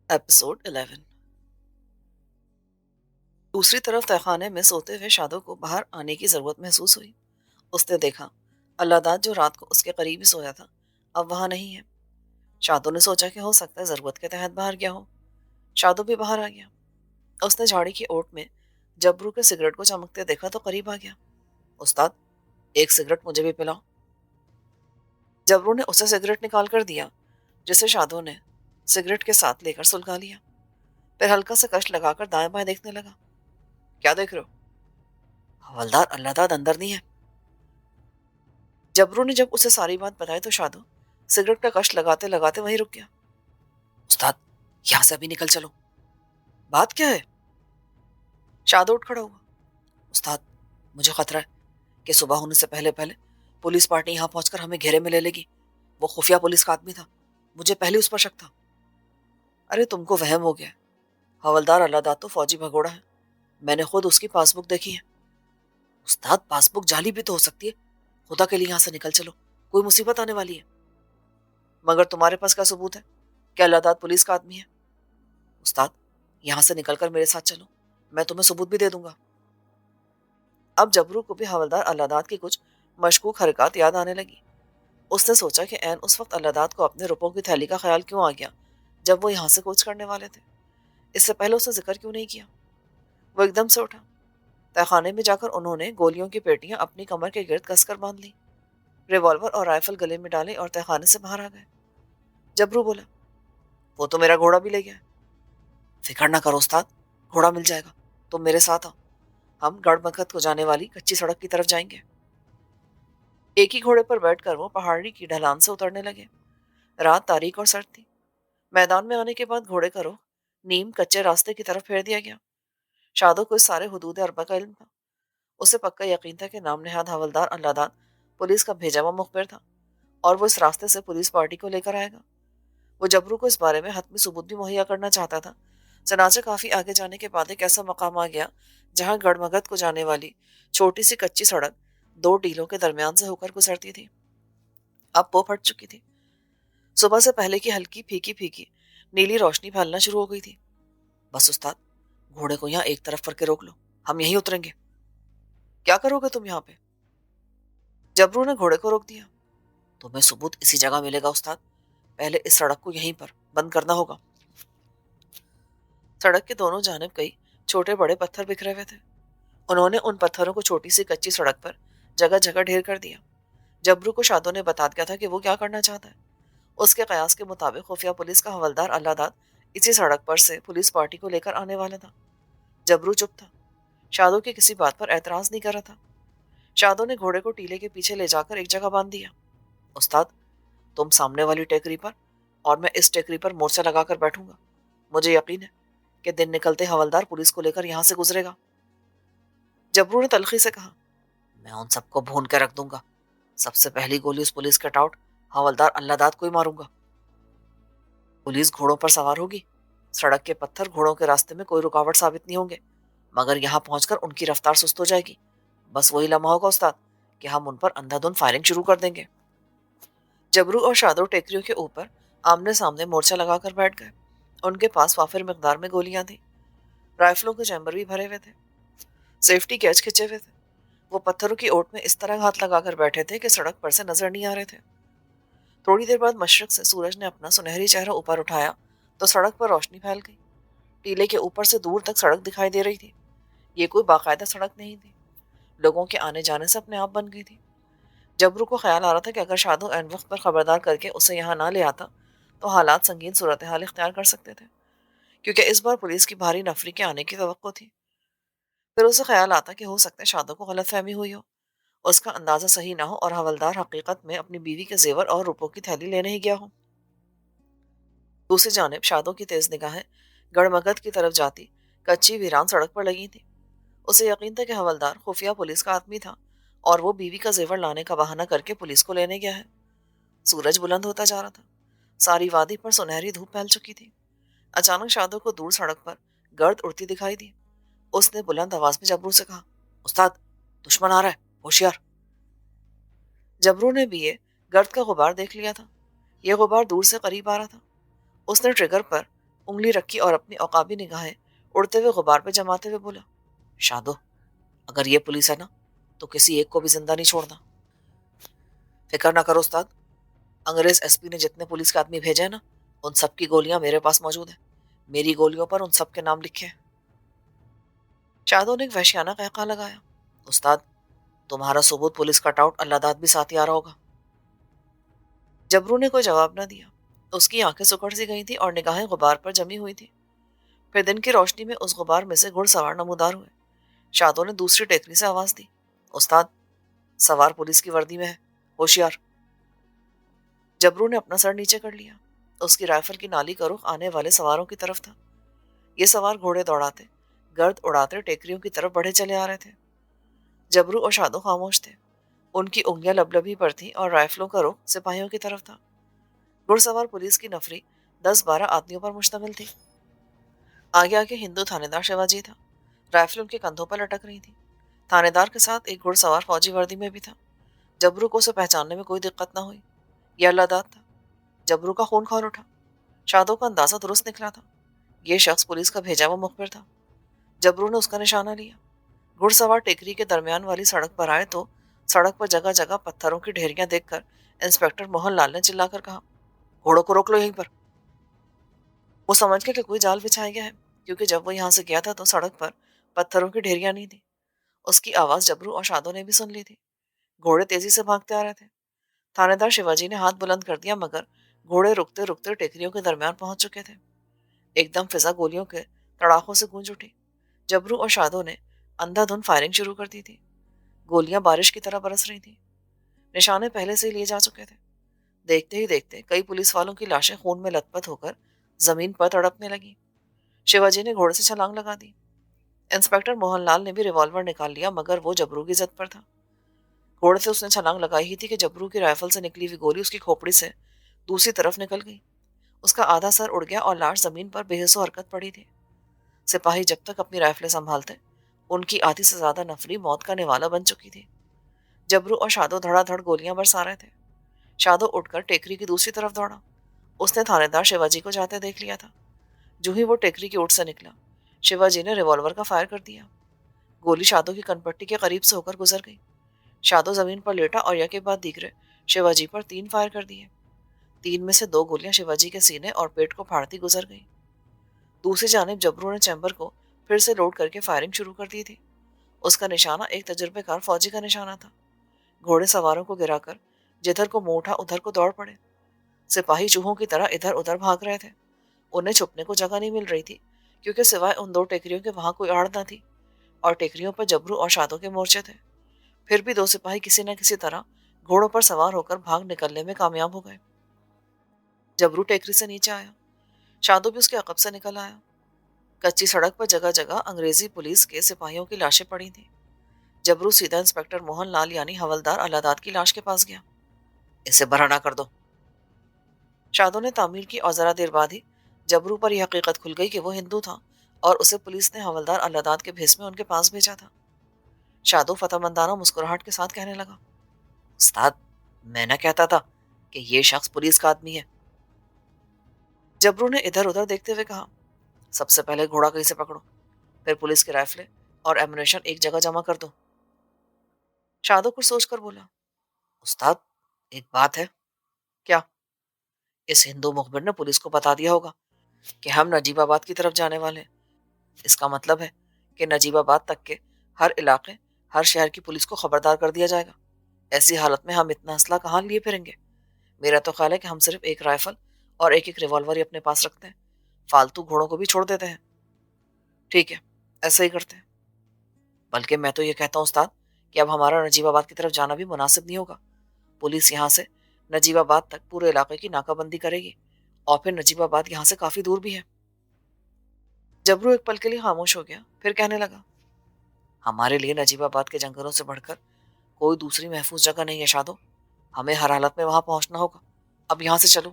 Episode 11۔ دوسری طرف تہخانے میں سوتے ہوئے شادو کو باہر آنے کی ضرورت محسوس ہوئی۔ اس نے دیکھا اللہ داد جو رات کو اس کے قریب ہی سویا تھا اب وہاں نہیں ہے۔ شادو نے سوچا کہ ہو سکتا ہے ضرورت کے تحت باہر گیا ہو۔ شادو بھی باہر آ گیا۔ اس نے جھاڑی کی اوٹ میں جبرو کے سگریٹ کو چمکتے دیکھا تو قریب آ گیا۔ استاد، ایک سگریٹ مجھے بھی پلاؤ۔ جبرو نے اسے سگریٹ نکال کر دیا، جسے شادو نے سگریٹ کے ساتھ لے کر سلگا لیا۔ پھر ہلکا سے کش لگا کر دائیں بائیں دیکھنے لگا۔ کیا دیکھ رہے ہو؟ حوالدار اللہ داد اندر نہیں ہے۔ جبرو نے جب اسے ساری بات بتائی تو شادو سگریٹ کا کش لگاتے لگاتے وہیں رک گیا۔ استاد، یہاں سے ابھی نکل چلو۔ بات کیا ہے؟ شادو اٹھ کھڑا ہوا۔ استاد، مجھے خطرہ ہے کہ صبح ہونے سے پہلے پہلے پولیس پارٹی یہاں پہنچ کر ہمیں گھیرے میں لے لے گی۔ وہ خفیہ پولیس کا آدمی تھا، مجھے پہلے اس پر شک تھا۔ ارے تم کو وہم ہو گیا۔ حوالدار اللہ داد تو فوجی بھگوڑا ہے، میں نے خود اس کی پاس بک دیکھی ہے۔ استاد، پاس بک جعلی بھی تو ہو سکتی ہے، خدا کے لیے یہاں سے نکل چلو، کوئی مصیبت آنے والی ہے۔ مگر تمہارے پاس کیا ثبوت ہے کہ اللہ داد پولیس کا آدمی ہے؟ استاد، یہاں سے نکل کر میرے ساتھ چلو، میں تمہیں ثبوت بھی دے دوں گا۔ اب جبرو کو بھی حوالدار اللہ داد کی کچھ مشکوک حرکات یاد آنے لگی۔ اس نے سوچا کہ عین اس وقت اللہ داد کو اپنے روپوں کی تھیلی کا خیال کیوں آ گیا جب وہ یہاں سے کوچ کرنے والے تھے؟ اس سے پہلے اس نے ذکر کیوں نہیں کیا؟ وہ ایک دم سے اٹھا۔ تہخانے میں جا کر انہوں نے گولیوں کی پیٹیاں اپنی کمر کے گرد کس کر باندھ لی، ریوالور اور رائفل گلے میں ڈالے اور تہخانے سے باہر آ گئے۔ جبرو بولا، وہ تو میرا گھوڑا بھی لے گیا ہے۔ فکر نہ کرو استاد، گھوڑا مل جائے گا، تم میرے ساتھ آؤ، ہم گڑھ مکھت کو جانے والی کچی سڑک کی طرف جائیں گے۔ ایک ہی گھوڑے پر بیٹھ کر وہ پہاڑی کی ڈھلان سے اترنے لگے۔ رات تاریک اور سرد تھی۔ میدان میں آنے کے بعد گھوڑے کا رخ نیم کچے راستے کی طرف پھیر دیا گیا۔ شادو کو اس سارے حدود اربع کا علم تھا۔ اسے پکا یقین تھا کہ نام نہاد حوالدار اللہ داد پولیس کا بھیجا ہوا مخبر تھا اور وہ اس راستے سے پولیس پارٹی کو لے کر آئے گا۔ وہ جبرو کو اس بارے میں حتمی ثبوت بھی مہیا کرنا چاہتا تھا۔ چنانچہ کافی آگے جانے کے بعد ایک ایسا مقام آ گیا جہاں گڑھ مگدھ کو جانے والی چھوٹی سی کچی سڑک دو ٹیلوں کے درمیان سے ہو کر گزرتی تھی۔ اب وہ پھٹ چکی تھی۔ صبح سے پہلے کی ہلکی پھیکی پھیکی نیلی روشنی پھیلنا شروع ہو گئی تھی۔ بس استاد، گھوڑے کو یہاں ایک طرف کر کے روک لو، ہم یہیں اتریں گے۔ کیا کرو گے تم یہاں پہ؟ جبرو نے گھوڑے کو روک دیا۔ تمہیں ثبوت اسی جگہ ملے گا استاد، پہلے اس سڑک کو یہیں پر بند کرنا ہوگا۔ سڑک کے دونوں جانب کئی چھوٹے بڑے پتھر بکھرے ہوئے تھے۔ انہوں نے ان پتھروں کو چھوٹی سی کچی سڑک پر جگہ جگہ ڈھیر کر دیا۔ جبرو کو شادو نے بتا دیا تھا کہ وہ کیا کرنا چاہتا ہے۔ اس کے قیاس کے مطابق خفیہ پولیس کا حوالدار اللہ داد اسی سڑک پر سے پولیس پارٹی کو لے کر آنے والا تھا۔ جبرو چپ تھا، شادو کی کسی بات پر اعتراض نہیں کر رہا تھا۔ شادو نے گھوڑے کو ٹیلے کے پیچھے لے جا کر ایک جگہ باندھ دیا۔ استاد، تم سامنے والی ٹیکری پر اور میں اس ٹیکری پر مورچہ لگا کر بیٹھوں گا۔ مجھے یقین ہے کہ دن نکلتے حوالدار پولیس کو لے کر یہاں سے گزرے گا۔ جبرو نے تلخی سے کہا، میں ان سب کو بھون کے رکھ دوں گا۔ سب سے پہلی گولی اس پولیس کے ٹاؤٹ حوالدار اللہ داد کو ہی ماروں گا۔ پولیس گھوڑوں پر سوار ہوگی، سڑک کے پتھر گھوڑوں کے راستے میں کوئی رکاوٹ ثابت نہیں ہوں گے، مگر یہاں پہنچ کر ان کی رفتار سست ہو جائے گی۔ بس وہی لمحہ ہوگا استاد کہ ہم ان پر اندھا دھند فائرنگ شروع کر دیں گے۔ جبرو اور شادو ٹیکریوں کے اوپر آمنے سامنے مورچہ لگا کر بیٹھ گئے۔ ان کے پاس وافر مقدار میں گولیاں تھیں، رائفلوں کے چیمبر بھی بھرے ہوئے تھے، سیفٹی کیچ کھچے ہوئے تھے۔ وہ پتھروں کی اوٹ میں اس طرح ہاتھ لگا کر بیٹھے تھے کہ سڑک پر سے نظر نہیں آ رہے تھے۔ تھوڑی دیر بعد مشرق سے سورج نے اپنا سنہری چہرہ اوپر اٹھایا تو سڑک پر روشنی پھیل گئی۔ ٹیلے کے اوپر سے دور تک سڑک دکھائی دے رہی تھی۔ یہ کوئی باقاعدہ سڑک نہیں تھی، لوگوں کے آنے جانے سے اپنے آپ بن گئی تھی۔ جبرو کو خیال آ رہا تھا کہ اگر شادو عین وقت پر خبردار کر کے اسے یہاں نہ لے آتا تو حالات سنگین صورتحال اختیار کر سکتے تھے، کیونکہ اس بار پولیس کی بھاری نفری کے آنے کی توقع تھی۔ پھر اسے خیال آتا کہ ہو سکتا ہے شادو کو غلط فہمی ہوئی ہو، اس کا اندازہ صحیح نہ ہو اور حوالدار حقیقت میں اپنی بیوی کے زیور اور روپوں کی تھیلی لینے ہی گیا ہو۔ دوسری جانب شادو کی تیز نگاہیں گڑھ مگدھ کی طرف جاتی کچی ویران سڑک پر لگی تھی۔ اسے یقین تھا کہ حوالدار خفیہ پولیس کا آدمی تھا اور وہ بیوی کا زیور لانے کا بہانہ کر کے پولیس کو لینے گیا ہے۔ سورج بلند ہوتا جا رہا تھا، ساری وادی پر سنہری دھوپ پھیل چکی تھی۔ اچانک شادو کو دور سڑک پر گرد اڑتی دکھائی دی۔ اس نے بلند آواز میں جبرو سے کہا، استاد، دشمن آ رہا ہے، ہوشیار۔ جبرو نے بھی یہ گرد کا غبار دیکھ لیا تھا۔ یہ غبار دور سے قریب آ رہا تھا۔ اس نے ٹریگر پر انگلی رکھی اور اپنی عقابی نگاہیں اڑتے ہوئے غبار پہ جماتے ہوئے بولا، شادو، اگر یہ پولیس ہے نا تو کسی ایک کو بھی زندہ نہیں چھوڑنا۔ فکر نہ کرو استاد، انگریز ایس پی نے جتنے پولیس کے آدمی بھیجے ہیں نا، ان سب کی گولیاں میرے پاس موجود ہیں، میری گولیوں پر ان سب کے نام لکھے ہیں۔ شادو نے ایک وحشیانہ قہقہ لگایا۔ استاد، تمہارا ثبوت پولیس کٹ آؤٹ اللہ داد بھی ساتھ ہی آ رہا ہوگا۔ جبرو نے کوئی جواب نہ دیا۔ اس کی آنکھیں سکڑ سی گئی تھی اور نگاہیں غبار پر جمی ہوئی تھی۔ پھر دن کی روشنی میں اس غبار میں سے گھڑ سوار نمودار ہوئے۔ شادو نے دوسری ٹیکری سے آواز دی، استاد، سوار پولیس کی وردی میں ہے، ہوشیار۔ جبرو نے اپنا سر نیچے کر لیا۔ اس کی رائفل کی نالی کا رخ آنے والے سواروں کی طرف تھا۔ یہ سوار گھوڑے دوڑاتے، گرد اڑاتے ٹیکریوں کی طرف بڑھے چلے آ رہے تھے۔ جبرو اور شادو خاموش تھے۔ ان کی انگلیاں لبلبی پر تھیں اور رائفلوں کا رخ سپاہیوں کی طرف تھا۔ گھڑ سوار پولیس کی نفری 10-12 آدمیوں پر مشتمل تھی۔ آگے آگے ہندو تھانے دار شیواجی تھا۔ رائفل ان کے کندھوں پر لٹک رہی تھی۔ تھانے دار کے ساتھ ایک گھڑ سوار فوجی وردی میں بھی تھا۔ جبرو کو اسے پہچاننے میں کوئی دقت نہ ہوئی۔ یہ اللہ داد تھا۔ جبرو کا خون کھول اٹھا۔ شادو کا اندازہ درست نکلا تھا۔ یہ شخص پولیس کا بھیجا ہوا مخبر تھا۔ جبرو نے اس کا نشانہ لیا۔ گھڑ سوار ٹیکری کے درمیان والی سڑک پر آئے تو سڑک پر جگہ جگہ پتھروں کی ڈھیریاں دیکھ کر انسپکٹر موہن لال نے چلا کر کہا، گھوڑوں کو روک لو یہیں پر۔ وہ سمجھ گیا کہ کوئی جال بچھایا گیا ہے، کیونکہ جب وہ یہاں سے گیا تھا تو سڑک پر پتھروں کی ڈھیریاں نہیں تھی۔ اس کی آواز جبرو اور شادو نے بھی سن لی تھی۔ گھوڑے تیزی سے بھاگتے آ رہے تھے۔ تھانے دار شیواجی نے ہاتھ بلند کر دیا، مگر گھوڑے رکتے رکتے ٹیکریوں کے درمیان پہنچ چکے تھے۔ ایک دم فضا گولیوں کے تڑاخوں سے گونج اٹھی۔ جبرو اور شادو نے اندھا دھند فائرنگ شروع کر دی تھی۔ گولیاں بارش کی طرح برس رہی تھیں۔ نشانے پہلے سے ہی لیے جا چکے تھے۔ دیکھتے ہی دیکھتے کئی پولیس والوں کی لاشیں خون میں لت پت ہو کر زمین پر تڑپنے لگی۔ شیواجی نے گھوڑے سے چھلانگ لگا دی۔ انسپکٹر موہن لال نے بھی ریوالور نکال لیا، مگر وہ جبرو کی زد پر تھا۔ گھوڑے سے اس نے چھلانگ لگائی ہی تھی کہ جبرو کی رائفل سے نکلی ہوئی گولی اس کی کھوپڑی سے دوسری طرف نکل گئی۔ اس کا آدھا سر اڑ گیا اور لاش زمین پر بے حس و حرکت پڑی تھی۔ سپاہی جب تک اپنی رائفلیں سنبھالتے، ان کی آدھی سے زیادہ نفری موت کا نوالا بن چکی تھی۔ جبرو اور شادو دھڑا دھڑ گولیاں برسا رہے تھے۔ شادو اٹھ کر ٹیکری کی دوسری طرف دوڑا۔ اس نے تھانے دار شیواجی کو جاتے دیکھ لیا تھا۔ جو ہی وہ ٹیکری کی اوٹ سے نکلا، شیواجی نے ریوالور کا فائر کر دیا۔ گولی شادو کی کنپٹی کے قریب سے ہو کر گزر گئی۔ شادو زمین پر لیٹا اور یکے بعد دیگرے شیواجی پر 3 فائر کر دیے۔ 3 میں سے 2 گولیاں شیواجی کے سینے اور پیٹ کو پھاڑتی گزر گئی۔ دوسری جانب جبرو نے چیمبر کو پھر سے لوڈ کر کے فائرنگ شروع کر دی تھی۔ اس کا نشانہ ایک تجربے کار فوجی کا نشانہ تھا۔ گھوڑے سواروں کو گرا کر جدھر کو منہ اٹھا ادھر کو دوڑ پڑے۔ سپاہی چوہوں کی طرح ادھر ادھر بھاگ رہے تھے۔ انہیں چھپنے کو جگہ نہیں مل رہی تھی، کیونکہ سوائے ان 2 ٹیکریوں کے وہاں کوئی آڑ نہ تھی، اور ٹیکریوں پر جبرو اور شادو کے مورچے تھے۔ پھر بھی 2 سپاہی کسی نہ کسی طرح گھوڑوں پر سوار ہو کر بھاگ نکلنے میں کامیاب ہو گئے۔ جبرو ٹیکری سے نیچے آیا۔ شادو بھی اس کے عقب سے نکل آیا۔ کچی سڑک پر جگہ جگہ انگریزی پولیس کے سپاہیوں کی لاشیں پڑی تھیں۔ جبرو سیدھا انسپکٹر موہن لال یعنی حوالدار اللہ داد کی لاش کے پاس گیا۔ اسے برہنہ کر دو۔ شادو نے تعمیر کی اور ذرا دیر بعد ہی جبرو پر یہ حقیقت کھل گئی کہ وہ ہندو تھا اور اسے پولیس نے حوالدار اللہ داد کے بھیس میں ان کے پاس بھیجا تھا۔ شادو فتح مندانہ مسکراہٹ کے ساتھ کہنے لگا، استاد، میں نہ کہتا تھا کہ یہ شخص پولیس کا آدمی ہے۔ جبرو نے ادھر ادھر دیکھتے ہوئے کہا، سب سے پہلے گھوڑا کہیں سے پکڑو، پھر پولیس کی رائفلیں اور ایمونیشن ایک جگہ جمع کر دو۔ شادو کچھ سوچ کر بولا، استاد، ایک بات ہے۔ کیا؟ اس ہندو مخبر نے پولیس کو بتا دیا ہوگا کہ ہم نجیب آباد کی طرف جانے والے ہیں۔ اس کا مطلب ہے کہ نجیب آباد تک کے ہر علاقے، ہر شہر کی پولیس کو خبردار کر دیا جائے گا۔ ایسی حالت میں ہم اتنا اسلحہ کہاں لیے پھریں گے؟ میرا تو خیال ہے کہ ہم صرف ایک رائفل اور ایک ریوالور ہی اپنے پاس رکھتے ہیں، فالتو گھوڑوں کو بھی چھوڑ دیتے ہیں۔ ٹھیک ہے، ایسا ہی کرتے ہیں۔ بلکہ میں تو یہ کہتا ہوں استاد کہ اب ہمارا نجیب آباد کی طرف جانا بھی مناسب نہیں ہوگا۔ پولیس یہاں سے نجیب آباد تک پورے علاقے کی ناکہ بندی کرے گی، اور پھر نجیب آباد یہاں سے کافی دور بھی ہے۔ جبرو ایک پل کے لیے خاموش ہو گیا، پھر کہنے لگا، ہمارے لیے نجیب آباد کے جنگلوں سے بڑھ کر کوئی دوسری محفوظ جگہ نہیں ہے شادو۔ ہمیں ہر حالت میں وہاں پہنچنا ہوگا۔ اب یہاں سے چلو۔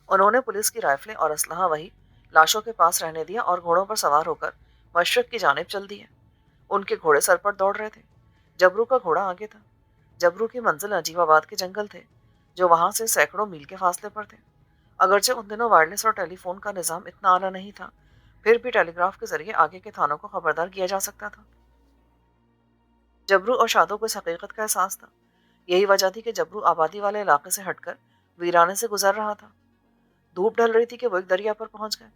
انہوں نے پولیس کی رائفلیں اور اسلحہ وہی لاشوں کے پاس رہنے دیا اور گھوڑوں پر سوار ہو کر مشرق کی جانب چل دیے۔ ان کے گھوڑے سر پر دوڑ رہے تھے۔ جبرو کا گھوڑا آگے تھا۔ جبرو کی منزل نجیب آباد کے جنگل تھے، جو وہاں سے سینکڑوں میل کے فاصلے پر تھے۔ اگرچہ ان دنوں وائرلیس اور ٹیلی فون کا نظام اتنا اعلیٰ نہیں تھا، پھر بھی ٹیلی گراف کے ذریعے آگے کے تھانوں کو خبردار کیا جا سکتا تھا۔ جبرو اور شادوں کو اس حقیقت کا احساس تھا۔ یہی وجہ تھی کہ جبرو آبادی والے علاقے سے ہٹ کر ویرانے سے گزر رہا تھا۔ دھوپ ڈھل رہی تھی کہ وہ ایک دریا پر پہنچ گئے۔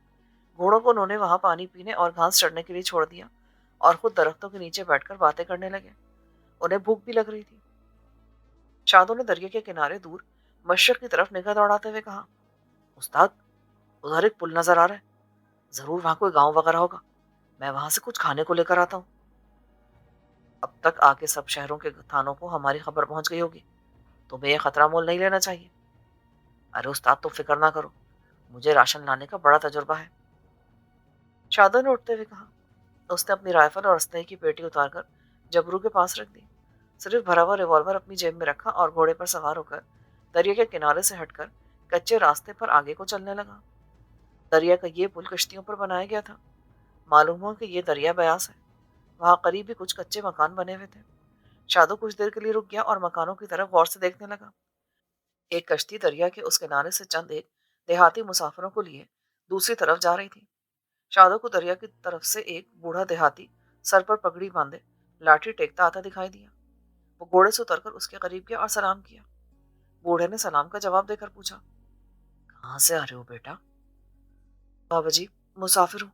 گھوڑوں کو انہوں نے وہاں پانی پینے اور گھاس چڑھنے کے لیے چھوڑ دیا اور خود درختوں کے نیچے بیٹھ کر باتیں کرنے لگے۔ انہیں بھوک بھی لگ رہی تھی۔ شادوں نے دریا کے کنارے دور مشرق کی طرف نگاہ دوڑاتے ہوئے کہا، استاد، ادھر ایک پل نظر آ رہا ہے، ضرور وہاں کوئی گاؤں وغیرہ ہوگا، میں وہاں سے کچھ کھانے کو لے کر آتا ہوں۔ اب تک آ کے سب شہروں کے تھانوں کو ہماری خبر پہنچ گئی ہوگی، تمہیں یہ خطرہ مول نہیں لینا چاہیے۔ ارے استاد، تو فکر نہ کرو، مجھے راشن لانے کا بڑا تجربہ ہے، شادوں نے اٹھتے ہوئے کہا۔ اس نے اپنی رائفل اور اسلحے کی پیٹی اتار کر جبرو کے پاس رکھ دی، صرف بھرا ہوا ریوالور اپنی جیب میں رکھا اور گھوڑے پر سوار ہو کر دریا کے کنارے سے ہٹ کر کچے راستے پر آگے کو چلنے لگا۔ دریا کا یہ پل کشتیوں پر بنایا گیا تھا۔ معلوم ہوا کہ یہ دریا بیاس ہے۔ وہاں قریب بھی کچھ کچے مکان بنے ہوئے تھے۔ شادو کچھ دیر کے لیے رک گیا اور مکانوں کی طرف غور سے دیکھنے لگا۔ ایک کشتی دریا کے اس کنارے سے چند ایک دیہاتی مسافروں کو لیے دوسری طرف جا رہی تھی۔ شادو کو دریا کی طرف سے ایک بوڑھا دیہاتی سر پر پگڑی باندھے لاٹھی ٹیکتا آتا دکھائی دیا۔ وہ گھوڑے سے اتر کر اس کے قریب گیا اور سلام کیا۔ بوڑھے نے سلام کا جواب دے کر پوچھا، کہاں سے آ رہے ہو بیٹا؟ بابا جی، مسافر ہوں،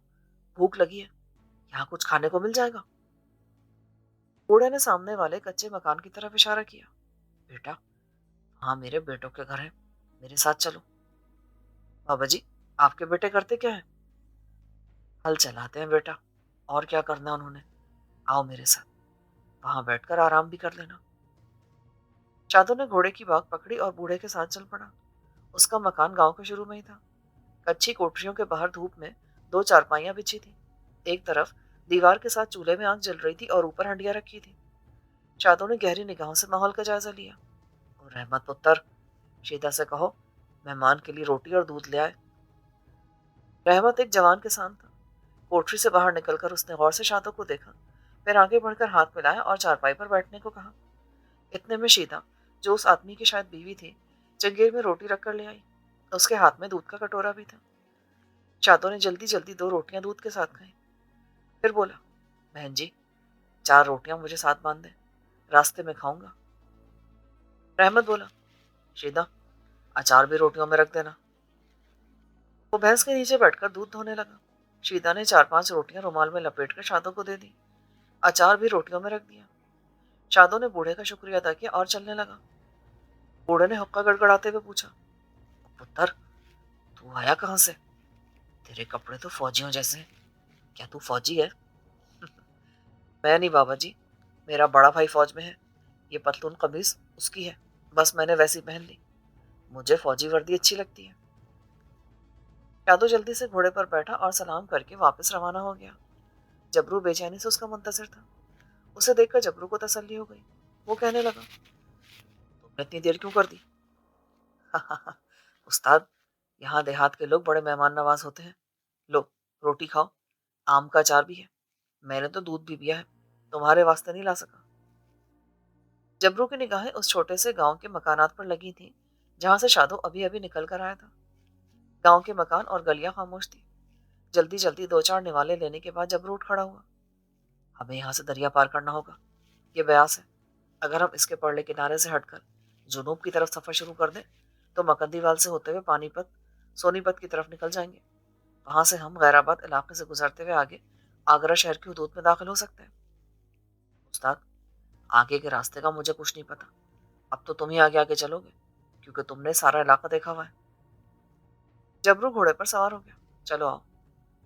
بھوک لگی ہے، یہاں کچھ کھانے کو مل جائے گا؟ بوڑھے نے سامنے والے کچے مکان کی طرف اشارہ کیا۔ بیٹا، ہاں میرے بیٹوں کے گھر ہیں، میرے ساتھ چلو۔ بابا جی، آپ کے بیٹے کرتے کیا ہیں؟ ہل چلاتے ہیں بیٹا، اور کیا کرنا انہوں نے، آؤ میرے ساتھ، وہاں بیٹھ کر آرام بھی کر لینا۔ شادو نے گھوڑے کی باگ پکڑی اور بوڑھے کے ساتھ چل پڑا۔ اس کا مکان گاؤں کے شروع میں ہی تھا۔ کچی کوٹریوں کے باہر دھوپ میں دو چارپائیاں بچھی تھیں۔ ایک طرف دیوار کے ساتھ چولہے میں آگ جل رہی تھی اور اوپر ہنڈیاں رکھی تھی۔ شادو نے گہری نگاہوں سے ماحول کا جائزہ لیا۔ اور رحمت پتر، شیدا سے کہو مہمان کے لیے روٹی اور دودھ لے آئے۔ رحمت ایک جوان کسان تھا۔ کوٹری سے باہر نکل کر اس نے غور سے شادو کو دیکھا، پھر آگے بڑھ کر ہاتھ ملایا اور چارپائی پر بیٹھنے کو کہا۔ اتنے میں شیدا، جو اس آدمی کی شاید بیوی تھی، چنگیر میں روٹی رکھ کر لے آئی۔ اس کے ہاتھ میں دودھ کا کٹورا بھی تھا۔ شادو نے جلدی جلدی دو روٹیاں دودھ کے ساتھ کھائیں، پھر بولا، بہن جی، 4 روٹیاں مجھے ساتھ باندھ دیں، راستے میں کھاؤں گا۔ رحمت بولا، شیدا، اچار بھی روٹیوں میں رکھ دینا۔ وہ بھینس کے نیچے بیٹھ کر دودھ دھونے لگا۔ شیدا نے 4-5 روٹیاں رومال میں لپیٹ کر شادو کو دے دی، اچار بھی روٹیوں میں رکھ دیا۔ شادو نے بوڑھے کا شکریہ ادا کیا اور چلنے لگا۔ بوڑھے نے حقہ گڑگڑاتے ہوئے پوچھا، پتر، تو آیا کہاں سے؟ تیرے کپڑے تو فوجیوں جیسے ہیں، کیا تو فوجی ہے؟ میں نہیں بابا جی، میرا بڑا بھائی فوج میں ہے، یہ پتلون قمیص اس کی ہے، بس میں نے ویسی پہن لی، مجھے فوجی وردی اچھی لگتی ہے۔ شادو جلدی سے گھوڑے پر بیٹھا اور سلام کر کے واپس روانہ ہو گیا۔ جبرو بے چینی سے اس کا منتظر تھا۔ اسے دیکھ کر جبرو کو تسلی ہو گئی۔ وہ کہنے لگا، تم نے اتنی دیر کیوں کر دی؟ استاد، یہاں دیہات کے لوگ بڑے مہمان نواز ہوتے ہیں، لو روٹی کھاؤ، آم کا اچار بھی ہے، میں نے تو دودھ بھی پیا ہے، تمہارے واسطے نہیں لا سکا۔ جبرو کی نگاہیں اس چھوٹے سے گاؤں کے مکانات پر لگی تھیں جہاں سے شادو ابھی ابھی نکل کر آیا تھا۔ گاؤں کے مکان اور گلیاں خاموش تھی۔ جلدی جلدی 2-4 نوالے لینے کے بعد جبرو اٹھ کھڑا ہوا۔ ہمیں یہاں سے دریا پار کرنا ہوگا، یہ بیاس ہے، اگر ہم اس کے پرلے کنارے سے ہٹ کر جنوب کی طرف سفر شروع کر دیں تو مکندی وال سے ہوتے ہوئے پانی پت، سونی پت کی طرف نکل جائیں گے۔ وہاں سے ہم غیر آباد علاقے سے گزرتے ہوئے آگے آگرہ شہر کی حدود میں داخل ہو سکتے ہیں۔ استاد، آگے کے راستے کا مجھے کچھ نہیں پتا، اب تو تم ہی آگے آگے چلو گے کیونکہ تم نے سارا علاقہ دیکھا ہوا ہے۔ جبرو گھوڑے پر سوار ہو گیا۔ چلو آؤ،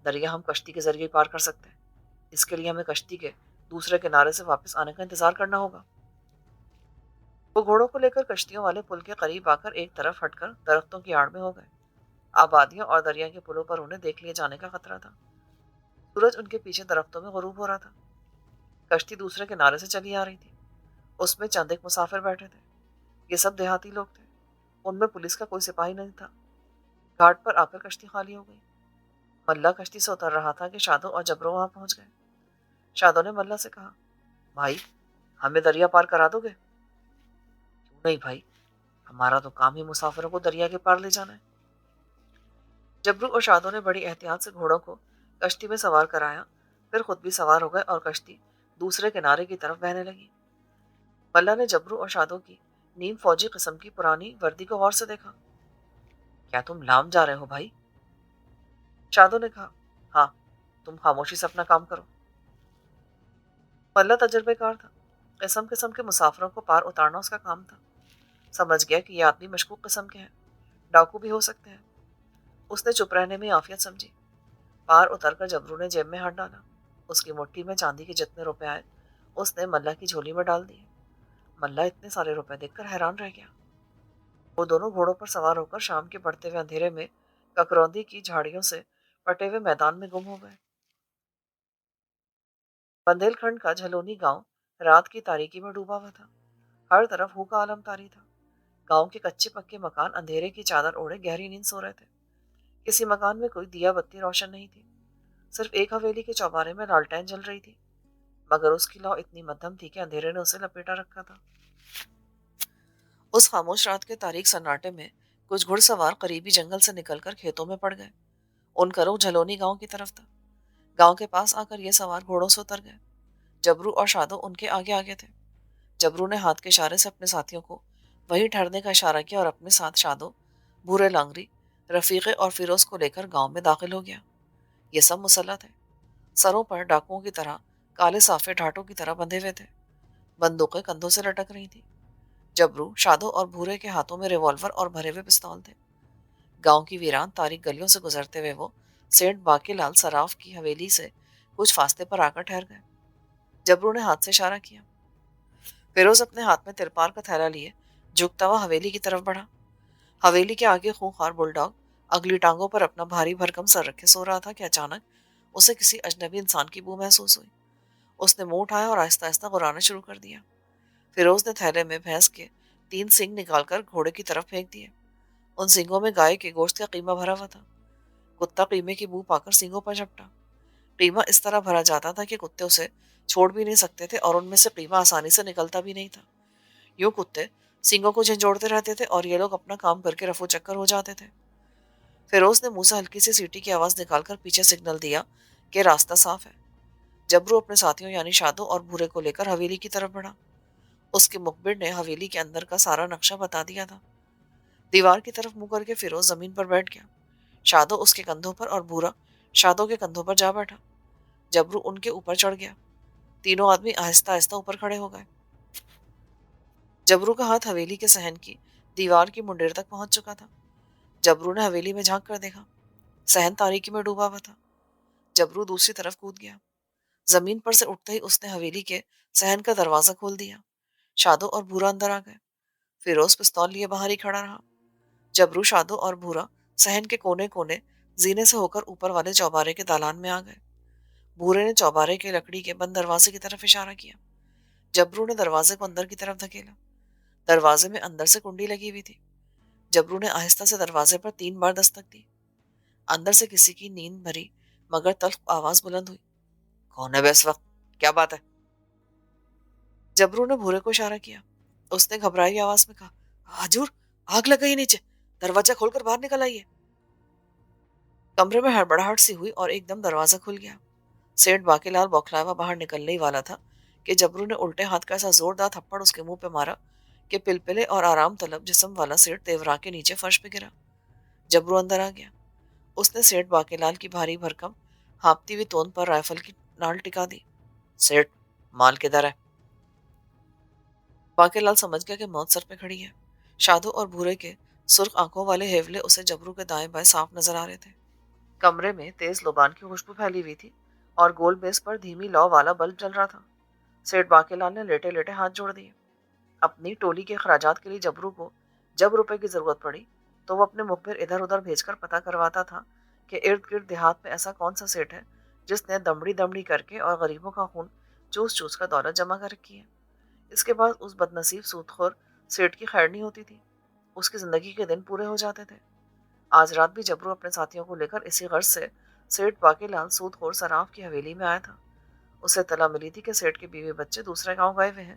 دریا ہم کشتی کے ذریعے پار کر سکتے ہیں، اس کے لیے ہمیں کشتی کے دوسرے کنارے سے واپس آنے کا انتظار کرنا ہوگا۔ وہ گھوڑوں کو لے کر کشتیوں والے پل کے قریب آ کر ایک طرف ہٹ کر درختوں کی آڑ میں ہو گئے۔ آبادیوں اور دریا کے پلوں پر انہیں دیکھ لیے جانے کا خطرہ تھا۔ سورج ان کے پیچھے درختوں میں غروب ہو رہا تھا۔ کشتی دوسرے کنارے سے چلی آ رہی تھی۔ اس میں چند ایک مسافر بیٹھے تھے۔ یہ سب دیہاتی لوگ تھے۔ ان میں پولیس کا کوئی سپاہی نہیں تھا۔ گھاٹ پر آ کر کشتی خالی ہو گئی۔ ملہ کشتی سے اتر رہا تھا کہ شادو اور جبرو وہاں پہنچ گئے۔ شادو نے ملہ سے کہا، بھائی، ہمیں دریا پار کرا دو گے؟ کیوں نہیں بھائی، ہمارا تو کام ہی مسافروں کو دریا کے پار لے جانا ہے۔ جبرو اور شادو نے بڑی احتیاط سے گھوڑوں کو کشتی میں سوار کرایا، پھر خود بھی سوار ہو گئے اور کشتی دوسرے کنارے کی طرف بہنے لگی۔ ملا نے جبرو اور شادو کی نیم فوجی قسم کی پرانی وردی کو غور سے دیکھا۔ کیا تم لام جا رہے ہو بھائی؟ شادو نے کہا، ہاں، تم خاموشی سے اپنا کام کرو۔ ملا تجربے کار تھا، قسم قسم کے مسافروں کو پار اتارنا اس کا کام تھا۔ سمجھ گیا کہ یہ آدمی مشکوک قسم کے ہیں، ڈاکو بھی ہو سکتے ہیں۔ اس نے چپ رہنے میں عافیت سمجھی۔ پار اتر کر جبرو نے جیب میں ہاتھ ڈالا۔ اس کی مٹھی میں چاندی کے جتنے روپے آئے اس نے ملا کی جھولی میں ڈال دیے۔ ملا اتنے سارے روپے دیکھ کر حیران رہ گیا۔ وہ دونوں گھوڑوں پر سوار ہو کر شام کے بڑھتے ہوئے اندھیرے میں ککروندی کی جھاڑیوں سے پٹے ہوئے میدان میں گم ہو گئے۔ بندیل کھنڈ کا جھلونی گاؤں رات کی تاریکی میں ڈوبا ہوا تھا۔ ہر طرف ہو کا عالم طاری تھا۔ گاؤں کے کچے پکے مکان اندھیرے کی چادر اوڑھے گہری نیند سو رہے تھے۔ کسی مکان میں کوئی دیا بتی روشن نہیں تھی۔ صرف ایک حویلی کے چوبارے میں لالٹین جل رہی تھی، مگر اس کی لو اتنی مدھم تھی کہ اندھیرے نے اسے لپیٹا رکھا تھا۔ اس خاموش رات کے تاریک سناٹے میں کچھ گھڑ سوار قریبی جنگل سے نکل کر کھیتوں میں پڑ گئے۔ ان کا رخ جھلونی گاؤں کی طرف تھا۔ گاؤں کے پاس آ کر یہ سوار گھوڑوں سے اتر گئے۔ جبرو اور شادو ان کے آگے آگے تھے۔ جبرو نے ہاتھ کے اشارے سے اپنے ساتھیوں کو وہیں ٹھہرنے کا اشارہ کیا اور اپنے ساتھ شادو، بھورے لانگری، رفیقے اور فیروز کو لے کر گاؤں میں داخل ہو گیا۔ یہ سب مسلح تھے، سروں پر ڈاکوؤں کی طرح کالے صافے ڈھاٹوں کی طرح بندھے ہوئے تھے۔ بندوقیں کندھوں سے لٹک رہی تھی۔ جبرو، شادو اور بھورے کے ہاتھوں میں ریوالور اور بھرے ہوئے پستول تھے۔ گاؤں کی ویران تاریک گلیوں سے گزرتے ہوئے وہ سیٹھ باقی لال صراف کی حویلی سے کچھ فاصلے پر آ کر ٹھہر گئے۔ جبرو نے ہاتھ سے اشارہ کیا۔ فیروز اپنے ہاتھ میں ترپال کا تھیلا لیے جھکتا ہوا حویلی کی طرف بڑھا۔ حویلی کے آگے خونخوار بل ڈاگ اگلی ٹانگوں پر اپنا بھاری بھرکم سر رکھے سو رہا تھا کہ اچانک اسے کسی اجنبی انسان کی بو محسوس ہوئی۔ اس نے منہ اٹھایا اور آہستہ آہستہ غرانا شروع کر دیا۔ فیروز نے تھیلے میں بھینس کے 3 سینگ نکال کر گھوڑے کی طرف پھینک دیے۔ ان سینگوں میں گائے کے گوشت کا قیمہ بھرا ہوا تھا۔ کتا قیمے کی بو پا کر سینگوں پر جھپٹا۔ قیمہ اس طرح بھرا جاتا تھا کہ کتے اسے چھوڑ بھی نہیں سکتے تھے اور ان میں سے قیمہ آسانی سے نکلتا بھی نہیں تھا۔ یوں کتے سینگوں کو جھنجھوڑتے رہتے تھے اور یہ لوگ اپنا کام کر کے رفو چکر ہو جاتے تھے۔ فیروز نے منہ سے ہلکی سی سیٹی کی آواز نکال کر پیچھے سگنل دیا کہ راستہ صاف ہے۔ جبرو اپنے ساتھیوں یعنی شادو اور بھورے کو لے کر حویلی کی طرف بڑھا۔ اس کے مخبر نے حویلی کے اندر کا سارا نقشہ بتا دیا تھا۔ دیوار کی طرف منہ کر کے فیروز زمین پر بیٹھ گیا۔ شادو اس کے کندھوں پر اور بھورا شادو کے کندھوں پر جا بیٹھا۔ جبرو ان کے اوپر چڑھ گیا۔ تینوں آدمی آہستہ آہستہ اوپر کھڑے ہو گئے۔ جبرو کا ہاتھ حویلی کے صحن کی دیوار کی منڈیر تک پہنچ چکا تھا۔ جبرو نے حویلی میں جھانک کر دیکھا۔ صحن تاریکی میں ڈوبا ہوا تھا۔ جبرو دوسری طرف کود گیا۔ زمین پر سے اٹھتے ہی اس نے حویلی کے صحن کا دروازہ کھول دیا۔ شادو اور بھورا اندر آ گئے۔ فیروز پستول لیے باہر ہی کھڑا رہا۔ جبرو، شادو اور بھورا صحن کے کونے کونے زینے سے ہو کر اوپر والے چوبارے کے دالان میں آ گئے۔ بھورے نے چوبارے کے لکڑی کے بند دروازے کی طرف اشارہ کیا۔ جبرو نے دروازے کو اندر کی طرف دھکیلا۔ دروازے میں اندر سے کنڈی لگی ہوئی تھی۔ جبرو نے آہستہ سے دروازے پر 3 بار دستک دی۔ اندر سے کسی کی نیند بھری مگر تلخ آواز بلند ہوئی۔ کون ہے بے اس وقت؟ کیا بات ہے؟ جبرو نے بھورے کو اشارہ کیا۔ اس نے گھبرائی آواز میں کہا، حضور، آگ لگ گئی نیچے، دروازہ کھول کر باہر نکل آئیے۔ کمرے میں ہڑبڑاہٹ سی ہوئی اور ایک دم دروازہ کھل گیا۔ سیٹھ باقی لال بوکھلا ہوا باہر نکلنے ہی والا تھا کہ جبرو نے الٹے ہاتھ کا ایسا زوردار تھپڑ اس کے منہ پہ مارا کہ پلپلے اور آرام طلب جسم والا سیٹھ تیورا کے نیچے فرش پہ گرا۔ جبرو اندر آ گیا۔ اس نے سیٹھ باقی لال کی بھاری بھرکم ہانپتی ہوئی توند پر رائفل کی نال ٹکا دی۔ سیٹھ، مال کدھر ہے؟ باقی لال سمجھ گیا کہ موت سر پہ کھڑی ہے۔ شادو اور بھورے کے سرخ آنکھوں والے ہیولے اسے جبرو کے دائیں بائیں صاف نظر آ رہے تھے۔ کمرے میں تیز لبان کی خوشبو پھیلی ہوئی تھی اور گول بیس پر دھیمی لو والا بلب جل رہا تھا۔ سیٹھ باقی لال نے لیٹے لیٹے ہاتھ جوڑ دیے۔ اپنی ٹولی کے اخراجات کے لیے جبرو کو جب روپے کی ضرورت پڑی تو وہ اپنے مخبر ادھر ادھر بھیج کر پتہ کرواتا تھا کہ ارد گرد دیہات میں ایسا کون سا سیٹھ ہے جس نے دمڑی دمڑی کر کے اور غریبوں کا خون چوس چوس کر دولت جمع کر رکھی ہے۔ اس کے بعد اس بد نصیب سود خور سیٹھ کی خیر نہیں ہوتی تھی۔ اس کی زندگی کے دن پورے ہو جاتے تھے۔ آج رات بھی جبرو اپنے ساتھیوں کو لے کر اسی غرض سے سیٹھ باقی لال سود خور صراف کی حویلی میں آیا تھا۔ اسے اطلاع ملی تھی کہ سیٹھ کے بیوی بچے دوسرے گاؤں گئے ہوئے ہیں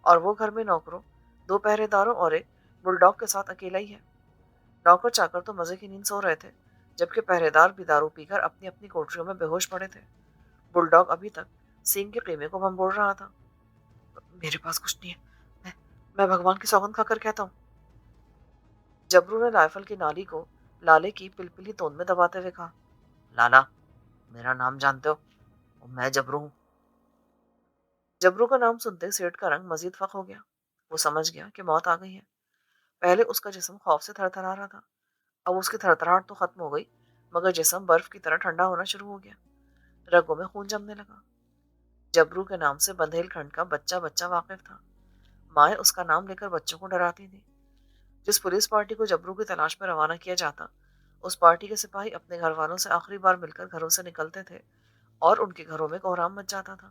اور وہ گھر میں نوکروں، 2 پہرے داروں اور ایک بل ڈاگ کے ساتھ اکیلا ہی ہے۔ نوکر چاکر تو مزے کی نیند سو رہے تھے جبکہ پہرے دار بھی دارو پی کر اپنی اپنی کوٹریوں میں بے ہوش پڑے تھے۔ بل ڈاگ ابھی تک سینگ کے قیمے کو بمبوڑ رہا تھا۔ میرے پاس کچھ نہیں ہے، میں میں بھگوان کی سوگند کھا کر کہتا ہوں۔ جبرو نے رائفل کی نالی کو لالے کی پلپلی توند میں دباتے ہوئے کہا، لالا، میرا نام جانتے ہو؟ میں جبرو ہوں۔ جبرو کا نام سنتے سیٹھ کا رنگ مزید فخ ہو گیا۔ وہ سمجھ گیا کہ موت آ گئی ہے۔ پہلے اس کا جسم خوف سے تھر تھرا رہا تھا، اب اس کی تھر تھراہٹ تو ختم ہو گئی، مگر جسم برف کی طرح ٹھنڈا ہونا شروع ہو گیا۔ رگوں میں خون جمنے لگا۔ جبرو کے نام سے بندھیل کھنڈ کا بچہ بچہ واقف تھا۔ مائیں اس کا نام لے کر بچوں کو ڈراتی تھی۔ جس پولیس پارٹی کو جبرو کی تلاش میں روانہ کیا جاتا، اس پارٹی کے سپاہی اپنے گھر والوں سے آخری بار مل کر گھروں سے نکلتے تھے اور ان کے گھروں میں کوہرام مچ جاتا تھا،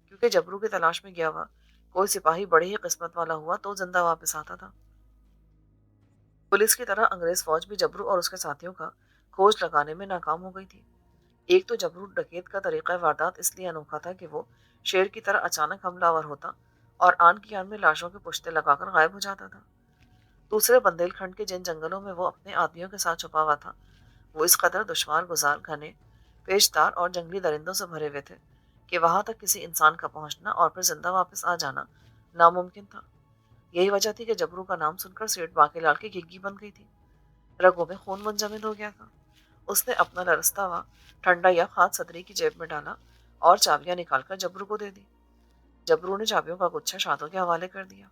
کیونکہ جبرو کی تلاش میں گیا ہوا کوئی سپاہی بڑی ہی قسمت والا ہوا تو زندہ واپس آتا تھا۔ پولیس کی طرح انگریز فوج بھی جبرو اور اس کے ساتھیوں کا کھوج لگانے میں ناکام ہو گئی تھی۔ ایک تو جبرو ڈکیت کا طریقہ واردات اس لیے انوکھا تھا کہ وہ شیر کی طرح اچانک حملہ آور ہوتا اور آن کی آن میں لاشوں کے پشتے لگا کر غائب ہو جاتا تھا۔ دوسرے بندیل کھنڈ کے جن جنگلوں میں وہ اپنے آدمیوں کے ساتھ چھپا ہوا تھا، وہ اس قدر دشوار گزار، گھنے، پیچدار اور جنگلی درندوں سے بھرے ہوئے تھے کہ وہاں تک کسی انسان کا پہنچنا اور پھر زندہ واپس آ جانا ناممکن تھا۔ یہی وجہ تھی کہ جبرو کا نام سن کر سیٹھ باقی لال کی گھگی بن گئی تھی۔ رگوں میں خون منجمد ہو گیا تھا۔ اس نے اپنا لرزتا ہوا ٹھنڈا یا ہاتھ صدری کی جیب میں ڈالا اور چابیاں نکال کر جبرو کو دے دی۔ جبرو نے چابیوں کا گچھا شادوں کے حوالے کر دیا۔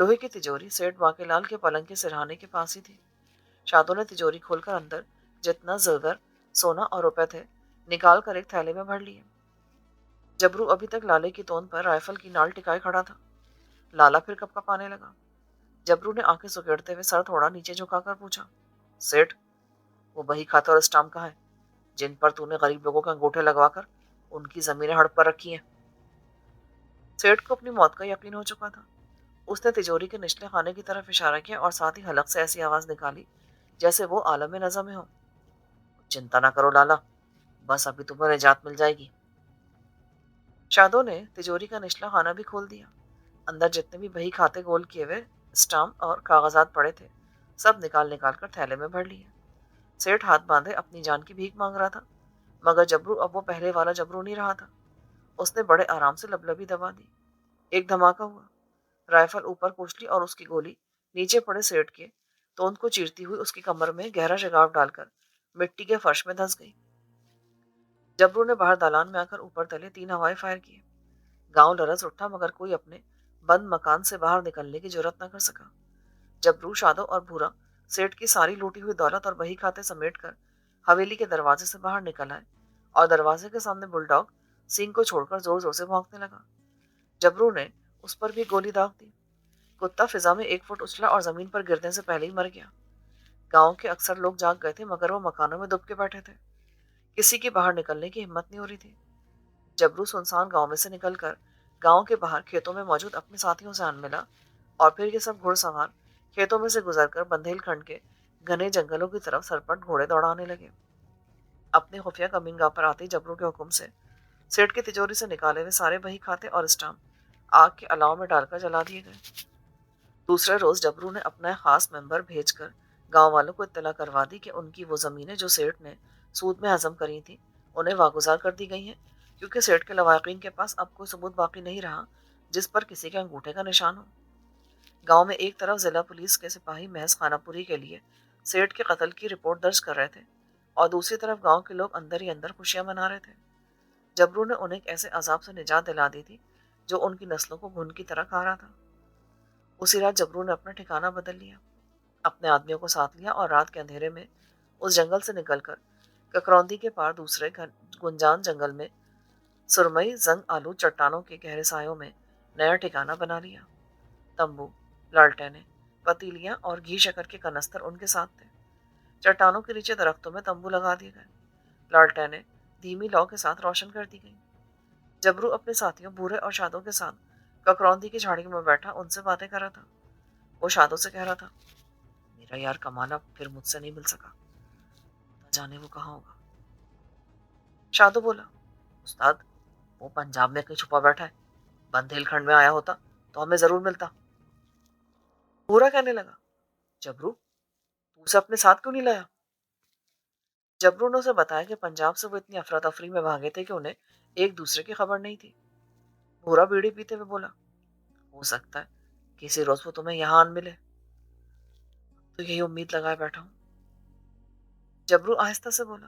لوہے کی تجوری سیٹھ باقی لال کے پلنگ کے سرہانے کے پاس ہی تھی۔ شادوں نے تجوری کھول کر اندر جتنا زیور، سونا اور روپے تھے نکال کر ایک تھیلے میں بھر لیے۔ جبرو ابھی تک لالے کی توند پر رائفل کی نال ٹکائے کھڑا تھا۔ لالا پھر کپ کپ آنے لگا۔ جبرو نے آنکھیں سکیڑتے ہوئے سر تھوڑا نیچے جھکا کر پوچھا، سیٹھ، وہ بہی کھاتے اور اسٹام کہاں ہے جن پر تو نے غریب لوگوں کے انگوٹھے لگوا کر ان کی زمینیں ہڑپ پر رکھی ہیں؟ سیٹھ کو اپنی موت کا یقین ہو چکا تھا۔ اس نے تجوری کے نچلے خانے کی طرف اشارہ کیا اور ساتھ ہی حلق سے ایسی آواز نکالی جیسے وہ عالم نظم میں ہو، چنتا نہ کرو لالا، بس ابھی تمہیں نجات مل جائے گی۔ شادوں نے تجوری کا نچلا خانہ بھی کھول دیا۔ اندر جتنے بھی بہی کھاتے گول کیے ہوئے اسٹامپ اور کاغذات پڑے تھے سب نکال نکال کر تھیلے میں بھر لیے۔ سیٹھ ہاتھ باندھے اپنی جان کی بھیک مانگ رہا تھا، مگر جبرو اب وہ پہلے والا جبرو نہیں رہا تھا۔ اس نے بڑے آرام سے لبلبی دبا دی۔ ایک دھماکہ ہوا، رائفل اوپر کوچ لی اور اس کی گولی نیچے پڑے سیٹھ کے توند کو چیرتی ہوئی اس کی کمر میں گہرا شگاف ڈال کر مٹی کے فرش میں دھس گئی۔ جبرو نے باہر دالان میں آ کر اوپر تلے 3 ہوائیں فائر کیے۔ گاؤں لرز اٹھا مگر کوئی اپنے بند مکان سے باہر نکلنے کی جرات نہ کر سکا۔ جبرو، شادو اور بھورا سیٹھ کی ساری لوٹی ہوئی دولت اور بہی کھاتے سمیٹ کر حویلی کے دروازے سے باہر نکل آئے اور دروازے کے سامنے بل ڈاگ سینگ کو چھوڑ کر زور زور سے بھونکنے لگا۔ جبرو نے اس پر بھی گولی داغ دی۔ کتا فضا میں 1 فٹ اچھلا اور زمین پر گرنے سے پہلے ہی مر گیا۔ گاؤں کے اکثر لوگ جاگ گئے تھے مگر وہ مکانوں میں دب کے بیٹھے تھے۔ کسی کی باہر نکلنے کی ہمت نہیں ہو رہی تھی۔ جبرو سنسان گاؤں میں سے نکل کر گاؤں کے باہر کھیتوں میں موجود اپنے ساتھیوں سے آن ملا اور پھر یہ سب گھڑ سوار کھیتوں میں سے گزر کر بندھیل کھنڈ کے گھنے جنگلوں کی طرف سرپٹ گھوڑے دوڑانے لگے۔ اپنے خفیہ کمین گاہ پر آتے جبرو کے حکم سے سیٹھ کی تجوری سے نکالے ہوئے سارے بہی کھاتے اور اسٹام آگ کے الاؤ میں ڈال کر جلا دیے گئے۔ دوسرے روز جبرو نے اپنا ایک خاص ممبر بھیج کر گاؤں والوں کو اطلاع کروا دی کہ ان کی وہ زمینیں جو سیٹھ نے سود میں ہضم کری تھی انہیں واگزار کر دی گئی ہیں، کیونکہ سیٹھ کے لواحقین کے پاس اب کوئی ثبوت باقی نہیں رہا جس پر کسی کے انگوٹھے کا نشان ہو۔ گاؤں میں ایک طرف ضلع پولیس کے سپاہی محض خانہ پوری کے لیے سیٹھ کے قتل کی رپورٹ درج کر رہے تھے اور دوسری طرف گاؤں کے لوگ اندر ہی اندر خوشیاں منا رہے تھے۔ جبرو نے انہیں ایک ایسے عذاب سے نجات دلا دی تھی جو ان کی نسلوں کو گھن کی طرح کھا رہا تھا۔ اسی رات جبرو نے اپنا ٹھکانہ بدل لیا، اپنے آدمیوں کو ساتھ لیا اور رات کے اندھیرے میں اس جنگل سے نکل کر ککروندی کے پار دوسرے گنجان جنگل میں سرمئی زنگ آلود چٹانوں کے گہرے سایوں میں نیا ٹھکانہ بنا لیا۔ تمبو، لالٹینیں، پتیلیاں اور گھی شکر کے کنستر ان کے ساتھ تھے۔ چٹانوں کے نیچے درختوں میں تمبو لگا دیے گئے، لالٹینیں دھیمی لو کے ساتھ روشن کر دی گئیں۔ جبرو اپنے ساتھیوں بھورے اور شادوں کے ساتھ ککروندی کی جھاڑیوں میں بیٹھا ان سے باتیں کر رہا تھا۔ وہ شادوں سے کہہ رہا تھا، میرا یار کمالا پھر مجھ سے نہیں مل سکا، نہ جانے وہ کہاں ہوگا۔ شادو بولا، استاد، وہ پنجاب میں کہیں چھپا بیٹھا ہے، بندھیل کھنڈ میں آیا ہوتا تو ہمیں ضرور ملتا۔ بھورا کہنے لگا، جبرو، تو اسے اپنے ساتھ کیوں نہیں لایا؟ جبرو نے اسے بتایا کہ پنجاب سے وہ اتنی افراتفری میں بھاگے تھے کہ انہیں ایک دوسرے کی خبر نہیں تھی۔ بھورا بیڑی پیتے ہوئے بولا، ہو سکتا ہے کسی روز وہ تمہیں یہاں آن ملے، تو یہی امید لگائے بیٹھا ہوں۔ جبرو آہستہ سے بولا۔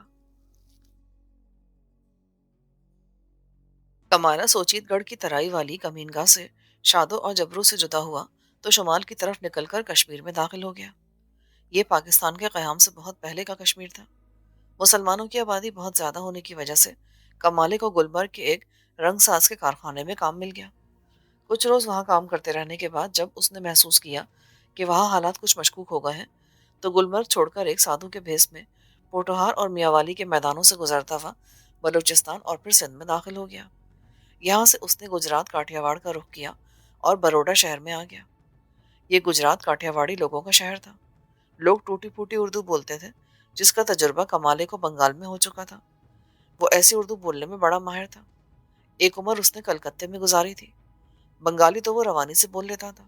کمالا سوچیت گڑھ کی ترائی والی کمین گاہ سے شادو اور جبرو سے جدا ہوا تو شمال کی طرف نکل کر کشمیر میں داخل ہو گیا۔ یہ پاکستان کے قیام سے بہت پہلے کا کشمیر تھا۔ مسلمانوں کی آبادی بہت زیادہ ہونے کی وجہ سے کمالے کو گلبرگ کے ایک رنگ ساز کے کارخانے میں کام مل گیا۔ کچھ روز وہاں کام کرتے رہنے کے بعد جب اس نے محسوس کیا کہ وہاں حالات کچھ مشکوک ہو گئے ہیں تو گلمرگ چھوڑ کر ایک سادھو کے بھیس میں پوٹوہار اور میاوالی کے میدانوں سے گزرتا ہوا بلوچستان اور پھر سندھ میں داخل ہو گیا۔ یہاں سے اس نے گجرات کاٹھیاواڑ کا رخ کیا اور بروڈا شہر میں آ گیا۔ یہ گجرات کاٹھیاواڑی لوگوں کا شہر تھا۔ لوگ ٹوٹی پھوٹی اردو بولتے تھے، جس کا تجربہ کمالے کو بنگال میں ہو چکا تھا۔ وہ ایسی اردو بولنے میں بڑا ماہر تھا۔ ایک عمر اس نے کلکتے میں گزاری تھی۔ بنگالی تو وہ روانی سے بول لیتا تھا،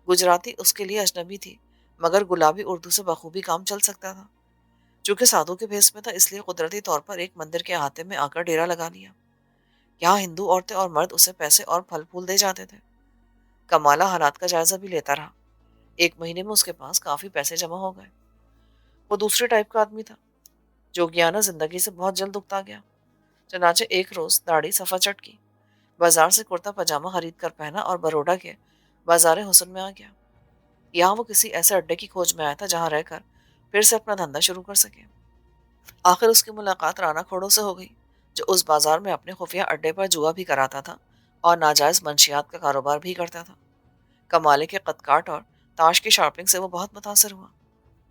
گجراتی اس کے لیے اجنبی تھی، مگر گلابی اردو سے بخوبی کام چل سکتا تھا۔ چونکہ سادھو کے بھیس میں تھا اس لیے قدرتی طور پر ایک مندر کے احاطے میں آ کر ڈیرا لگا لیا۔ یہاں ہندو عورتیں اور مرد اسے پیسے اور پھل پھول دے جاتے تھے۔ کمالہ حالات کا جائزہ بھی لیتا رہا۔ ایک مہینے میں اس کے پاس کافی پیسے جمع ہو گئے۔ وہ دوسرے ٹائپ کا آدمی تھا، جوگیانہ زندگی سے بہت جلد اکتا گیا۔ چنانچہ ایک روز داڑھی صفا چٹ کی، بازار سے کرتا پاجامہ خرید کر پہنا اور بروڈا کے بازار حسن میں آ گیا۔ یہاں وہ کسی ایسے اڈے کی کھوج میں آیا تھا جہاں رہ کر پھر سے اپنا دھندا شروع کر سکے۔ آخر اس کی ملاقات رانا کھوڑوں سے ہو گئی، جو اس بازار میں اپنے خفیہ اڈے پر جوا بھی کراتا تھا اور ناجائز منشیات کا کاروبار بھی کرتا تھا۔ کمالے کے قد کاٹ اور تاش کی شارپنگ سے وہ بہت متاثر ہوا۔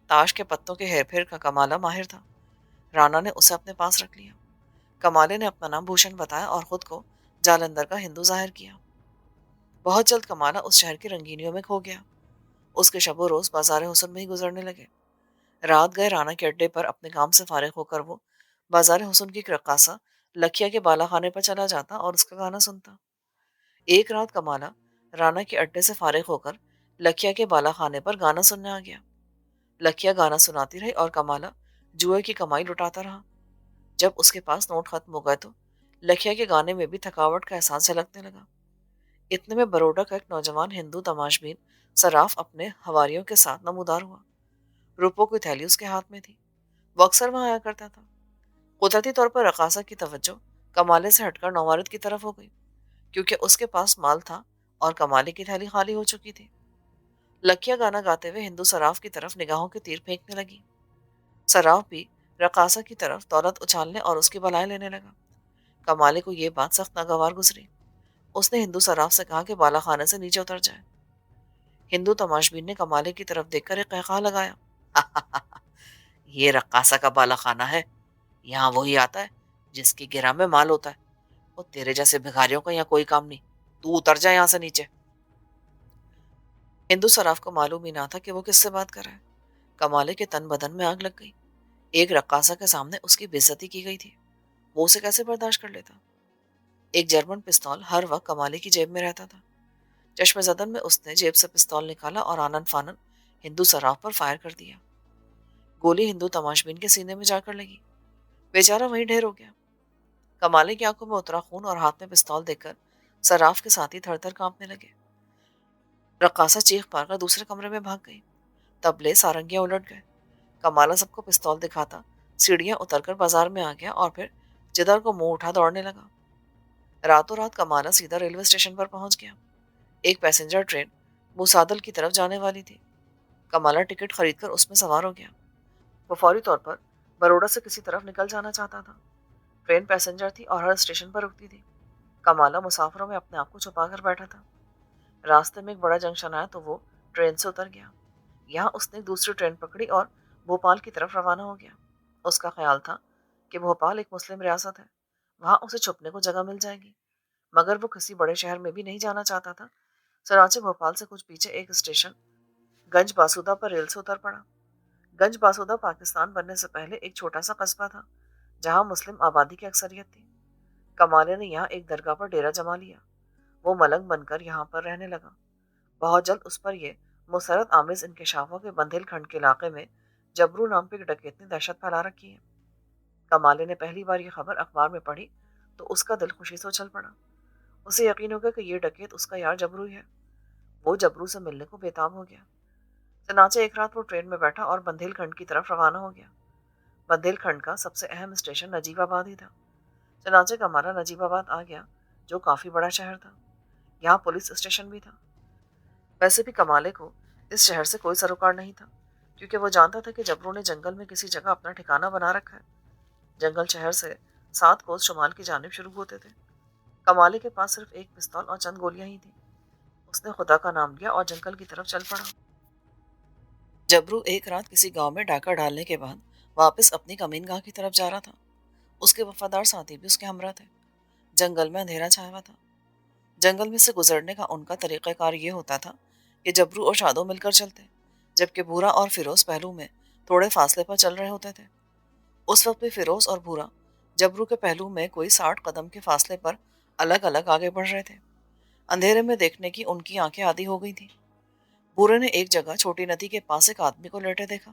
تاش کے پتوں کے ہیر پھیر کا کمالہ ماہر تھا۔ رانا نے اسے اپنے پاس رکھ لیا۔ کمالے نے اپنا نام بھوشن بتایا اور خود کو جالندھر کا ہندو ظاہر کیا۔ بہت جلد کمالہ اس شہر کی رنگینیوں میں کھو گیا۔ اس کے شب و روز بازار حسن میں ہی گزرنے لگے۔ رات گئے رانا کے اڈے پر اپنے کام سے فارغ ہو کر وہ بازار حسن کی ایک رقاصہ لکھیا کے بالا خانے پر چلا جاتا اور اس کا گانا سنتا۔ ایک رات کمالہ رانا کے اڈے سے فارغ ہو کر لکھیا کے بالا خانے پر گانا سننے آ گیا۔ لکھیا گانا سناتی رہی اور کمالہ جوئے کی کمائی لٹاتا رہا۔ جب اس کے پاس نوٹ ختم ہو گئے تو لکھیا کے گانے میں بھی تھکاوٹ کا احساس جھلکنے لگا۔ اتنے میں بروڈا کا ایک نوجوان ہندو تماش بین صراف اپنے حواریوں کے ساتھ نمودار ہوا۔ روپوں کی تھیلی اس کے ہاتھ میں تھی۔ وہ اکثر وہاں آیا کرتا تھا۔ قدرتی طور پر رقاصہ کی توجہ کمالے سے ہٹ کر نومرد کی طرف ہو گئی، کیونکہ اس کے پاس مال تھا اور کمالے کی تھیلی خالی ہو چکی تھی۔ لکھیا گانا گاتے ہوئے ہندو صراف کی طرف نگاہوں کے تیر پھینکنے لگی۔ صراف بھی رقاصہ کی طرف دولت اچھالنے اور اس کی بلائیں لینے لگا۔ کمالے کو یہ بات سخت ناگوار گزری۔ اس نے ہندو صراف سے کہا کہ بالا خانے سے نیچے اتر جائے۔ ہندو تماشبین نے کمالے کی طرف دیکھ کر ایک قہقہہ لگایا۔ یہ رقاصہ کا بالا خانہ ہے، یہاں وہی آتا ہے جس کی گرہ میں مال ہوتا ہے، اور تیرے جیسے بھکاریوں کا یہاں کوئی کام نہیں، تو اتر جائے یہاں سے نیچے۔ ہندو صراف کو معلوم ہی نہ تھا کہ وہ کس سے بات کر رہا ہے۔ کمالے کے تن بدن میں آگ لگ گئی۔ ایک رقاصہ کے سامنے اس کی بے عزتی کی گئی تھی، وہ اسے کیسے برداشت کر لیتا؟ ایک جرمن پستول ہر وقت کمالے کی جیب میں رہتا تھا۔ چشم زدن میں اس نے جیب سے پستول نکالا اور آنن فانن ہندو صراف پر فائر کر دیا۔ گولی ہندو تماشبین کے سینے میں جا کر لگی، بیچارہ وہیں ڈھیر ہو گیا۔ کمالے کی آنکھوں میں اترا خون اور ہاتھ میں پستول دیکھ کر صراف کے ساتھی تھر تھر کانپنے لگے۔ رقاصہ چیخ پار کر دوسرے کمرے میں بھاگ گئی۔ تبلے سارنگیاں الٹ گئے۔ کمالہ سب کو پستول دکھاتا سیڑھیاں اتر کر بازار میں آ گیا اور پھر جدھر کو منہ اٹھا دوڑنے لگا۔ راتوں رات کمالہ سیدھا ریلوے اسٹیشن پر پہنچ گیا۔ ایک پیسنجر ٹرین موسادل کی طرف جانے والی تھی۔ کمالہ ٹکٹ خرید کر اس میں سوار ہو گیا۔ وہ فوری طور پر بروڈا سے کسی طرف نکل جانا چاہتا تھا۔ ٹرین پیسنجر تھی اور ہر اسٹیشن پر رکتی تھی۔ کمالہ مسافروں میں اپنے آپ کو چھپا کر بیٹھا تھا۔ راستے میں ایک بڑا جنکشن آیا تو وہ ٹرین سے اتر گیا۔ یہاں اس نے ایک دوسری ٹرین پکڑی اور بھوپال کی طرف روانہ ہو گیا۔ اس کا خیال تھا کہ بھوپال ایک مسلم ریاست ہے، وہاں اسے چھپنے کو جگہ مل جائے گی، مگر وہ کسی بڑے شہر میں بھی نہیں جانا چاہتا تھا۔ چنانچہ بھوپال سے کچھ پیچھے ایک اسٹیشن گنج باسودہ پر ریل سے اتر پڑا۔ گنج باسودہ پاکستان بننے سے پہلے ایک چھوٹا سا قصبہ تھا جہاں مسلم آبادی کی اکثریت تھی۔ کمالے نے یہاں ایک درگاہ پر ڈیرا جما لیا۔ وہ ملنگ بن کر یہاں پر رہنے لگا۔ بہت جلد اس پر یہ مسرت آمیز انکشاف ہوا کہ بندھیل کھنڈ کے علاقے میں جبرو نام پہ ایک ڈکیت نے دہشت پھیلا رکھی ہے۔ کمالے نے پہلی بار یہ خبر اخبار میں پڑھی تو اس کا دل خوشی سے اچھل پڑا۔ اسے یقین ہو گیا کہ یہ ڈکیت اس کا یار جبرو ہی ہے۔ وہ جبرو سے ملنے کو بےتاب ہو گیا۔ چنانچہ ایک رات وہ ٹرین میں بیٹھا اور بندھیل کھنڈ کی طرف روانہ ہو گیا۔ بندھیل کھنڈ کا سب سے اہم اسٹیشن نجیب آباد ہی تھا۔ چنانچہ کمالہ نجیب آباد آ گیا، جو کافی بڑا شہر تھا۔ یہاں پولیس اسٹیشن بھی تھا۔ ویسے بھی کمالے کو اس شہر سے کوئی سروکار نہیں تھا، کیونکہ وہ جانتا تھا کہ جبرو نے جنگل میں کسی جگہ اپنا ٹھکانہ بنا رکھا ہے۔ جنگل شہر سے 7 کوس شمال کی جانب شروع ہوتے تھے۔ کمالے کے پاس صرف ایک پستول اور چند گولیاں ہی تھیں۔ اس نے خدا کا نام لیا اور جنگل کی طرف چل پڑا۔ جبرو ایک رات کسی گاؤں میں ڈاکہ ڈالنے کے بعد واپس اپنی کمین گاہ کی طرف جا رہا تھا۔ اس کے وفادار ساتھی بھی اس کے ہمراہ تھے۔ جنگل میں اندھیرا چھایا ہوا تھا۔ جنگل میں سے گزرنے کا ان کا طریقہ کار یہ ہوتا تھا کہ جبرو اور شادو مل کر چلتے، جبکہ بھورا اور فیروز پہلو میں تھوڑے فاصلے پر چل رہے ہوتے تھے۔ اس وقت بھی فیروز اور بھورا جبرو کے پہلو میں کوئی 60 قدم کے فاصلے پر الگ الگ آگے بڑھ رہے تھے۔ اندھیرے میں دیکھنے کی ان کی آنکھیں عادی ہو گئی تھیں۔ بھورے نے ایک جگہ چھوٹی ندی کے پاس ایک آدمی کو لیٹے دیکھا۔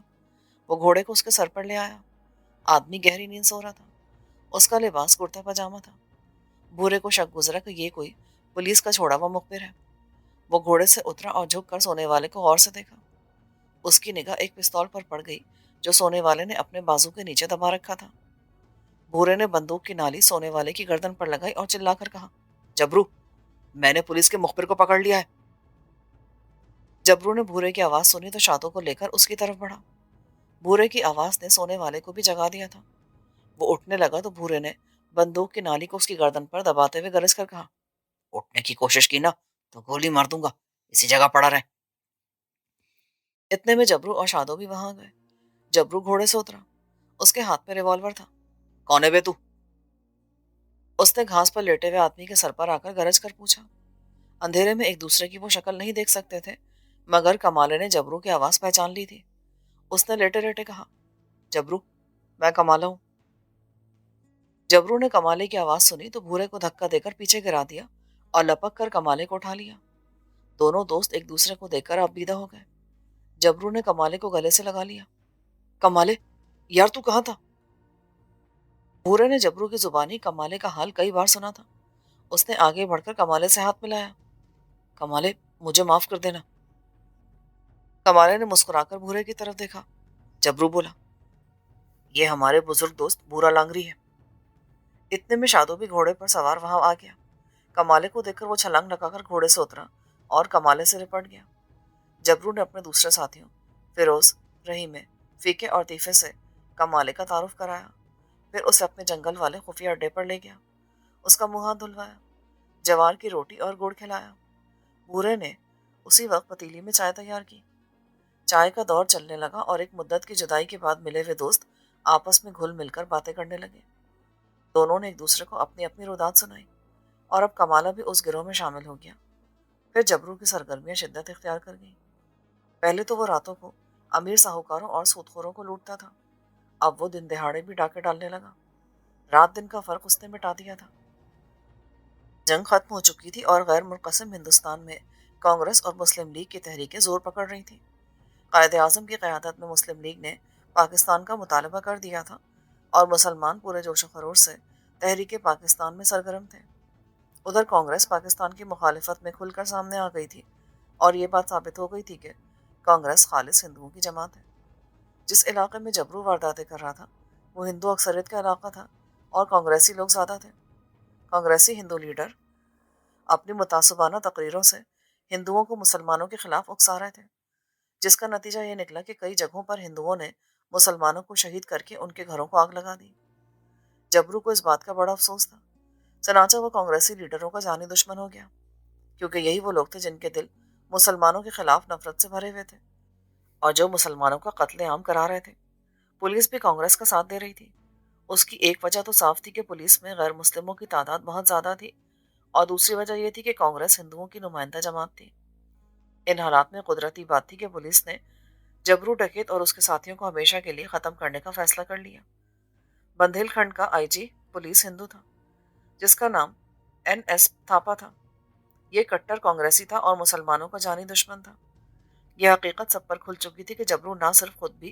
وہ گھوڑے کو اس کے سر پر لے آیا۔ آدمی گہری نیند سو رہا تھا۔ اس کا لباس کرتا پاجامہ تھا۔ بھورے کو شک گزرا کہ یہ کوئی پولیس کا چھوڑا ہوا مخبر ہے۔ وہ گھوڑے سے اترا اور جھک کر سونے والے کو غور سے دیکھا۔ اس کی نگاہ ایک پستول پر پڑ گئی جو سونے والے نے اپنے بازو کے نیچے دبا رکھا تھا۔ بھورے نے بندوق کی نالی سونے والے کی گردن پر لگائی اور چلا کر کہا، جبرو، میں نے پولیس کے مخبر کو پکڑ لیا ہے۔ جبرو نے بھورے کی آواز سنی تو شاتوں کو لے کر اس کی طرف بڑھا۔ بھورے کی آواز نے سونے والے کو بھی جگا دیا تھا۔ وہ اٹھنے لگا تو بھورے نے بندوق کی نالی کو اس کی گردن پر دباتے ہوئے گرج کر کہا، اٹھنے کی کوشش کی نا تو گولی مار دوں گا، اسی جگہ پڑا رہے۔ اتنے میں جبرو اور شادو بھی وہاں گئے۔ جبرو گھوڑے سے اترا۔ اس کے ہاتھ میں ریوالور تھا۔ کون ہے بے تو؟ اس نے گھاس پر لیٹے ہوئے آدمی کے سر پر آ کر گرج کر پوچھا۔ اندھیرے میں ایک دوسرے کی وہ شکل نہیں دیکھ سکتے تھے، مگر کمالے نے جبرو کی آواز پہچان لی تھی۔ اس نے لیٹے لیٹے کہا، جبرو، میں کمالہ ہوں۔ جبرو نے کمالے کی آواز سنی تو بھورے کو دھکا دے کر پیچھے گرا دیا اور لپک کر کمالے کو اٹھا لیا۔ دونوں دوست ایک دوسرے کو دیکھ کر ابیدہ ہو گئے۔ جبرو نے کمالے کو گلے سے لگا لیا۔ کمالے، یار تو کہاں تھا؟ بھورے نے جبرو کی زبانی کمالے کا حال کئی بار سنا تھا۔ اس نے آگے بڑھ کر کمالے سے ہاتھ ملایا۔ کمالے، مجھے معاف کر دینا۔ کمالے نے مسکرا کر بھورے کی طرف دیکھا۔ جبرو بولا، یہ ہمارے بزرگ دوست بھورا لانگری ہے۔ اتنے میں شادو بھی گھوڑے پر سوار وہاں آ گیا۔ کمالے کو دیکھ کر وہ چھلانگ لگا کر گھوڑے سے اترا اور کمالے سے لپٹ گیا۔ جبرو نے اپنے دوسرے ساتھیوں فیروز، رحیمے، فیقے اور طیفے سے کمالے کا تعارف کرایا۔ پھر اسے اپنے جنگل والے خفیہ اڈے پر لے گیا۔ اس کا منہ ہاتھ دھلوایا، جوار کی روٹی اور گڑ کھلایا۔ بھورے نے اسی وقت پتیلی میں چائے تیار کی۔ چائے کا دور چلنے لگا اور ایک مدت کی جدائی کے بعد ملے ہوئے دوست آپس میں گھل مل کر باتیں کرنے لگے۔ دونوں نے ایک دوسرے کو اپنی اپنی روداد سنائی اور اب کمالہ بھی اس گروہ میں شامل ہو گیا۔ پھر جبرو کی سرگرمیاں شدت اختیار کر گئیں۔ پہلے تو وہ راتوں کو امیر ساہوکاروں اور سودخوروں کو لوٹتا تھا، اب وہ دن دہاڑے بھی ڈاکے ڈالنے لگا۔ رات دن کا فرق اس نے مٹا دیا تھا۔ جنگ ختم ہو چکی تھی اور غیر منقسم ہندوستان میں کانگریس اور مسلم لیگ کی تحریکیں زور پکڑ رہی تھیں۔ قائد اعظم کی قیادت میں مسلم لیگ نے پاکستان کا مطالبہ کر دیا تھا اور مسلمان پورے جوش و خروش سے تحریک پاکستان میں سرگرم تھے۔ ادھر کانگریس پاکستان کی مخالفت میں کھل کر سامنے آ گئی تھی اور یہ بات ثابت ہو گئی تھی کہ کانگریس خالص ہندوؤں کی جماعت ہے۔ جس علاقے میں جبرو وارداتیں کر رہا تھا وہ ہندو اکثریت کا علاقہ تھا اور کانگریسی لوگ زیادہ تھے۔ کانگریسی ہندو لیڈر اپنی متعصبانہ تقریروں سے ہندوؤں کو مسلمانوں کے خلاف اکسا رہے تھے، جس کا نتیجہ یہ نکلا کہ کئی جگہوں پر ہندوؤں نے مسلمانوں کو شہید کر کے ان کے گھروں کو آگ لگا دی۔ جبرو کو اس بات کا بڑا افسوس تھا، چنانچہ وہ کانگریسی لیڈروں کا جانی دشمن ہو گیا، کیونکہ یہی وہ لوگ تھے جن کے دل مسلمانوں کے خلاف نفرت سے بھرے ہوئے تھے اور جو مسلمانوں کا قتل عام کرا رہے تھے۔ پولیس بھی کانگریس کا ساتھ دے رہی تھی۔ اس کی ایک وجہ تو صاف تھی کہ پولیس میں غیر مسلموں کی تعداد بہت زیادہ تھی، اور دوسری وجہ یہ تھی کہ کانگریس ہندوؤں کی نمائندہ جماعت تھی۔ ان حالات میں قدرتی بات تھی کہ پولیس نے جبرو ڈکیت اور اس کے ساتھیوں کو ہمیشہ کے لیے ختم کرنے کا فیصلہ کر لیا۔ بندھیل کھنڈ کا آئی جی پولیس ہندو تھا، جس کا نام NS تھاپا تھا۔ یہ کٹر کانگریسی تھا اور مسلمانوں کا جانی دشمن تھا۔ یہ حقیقت سب پر کھل چکی تھی کہ جبرو نہ صرف خود بھی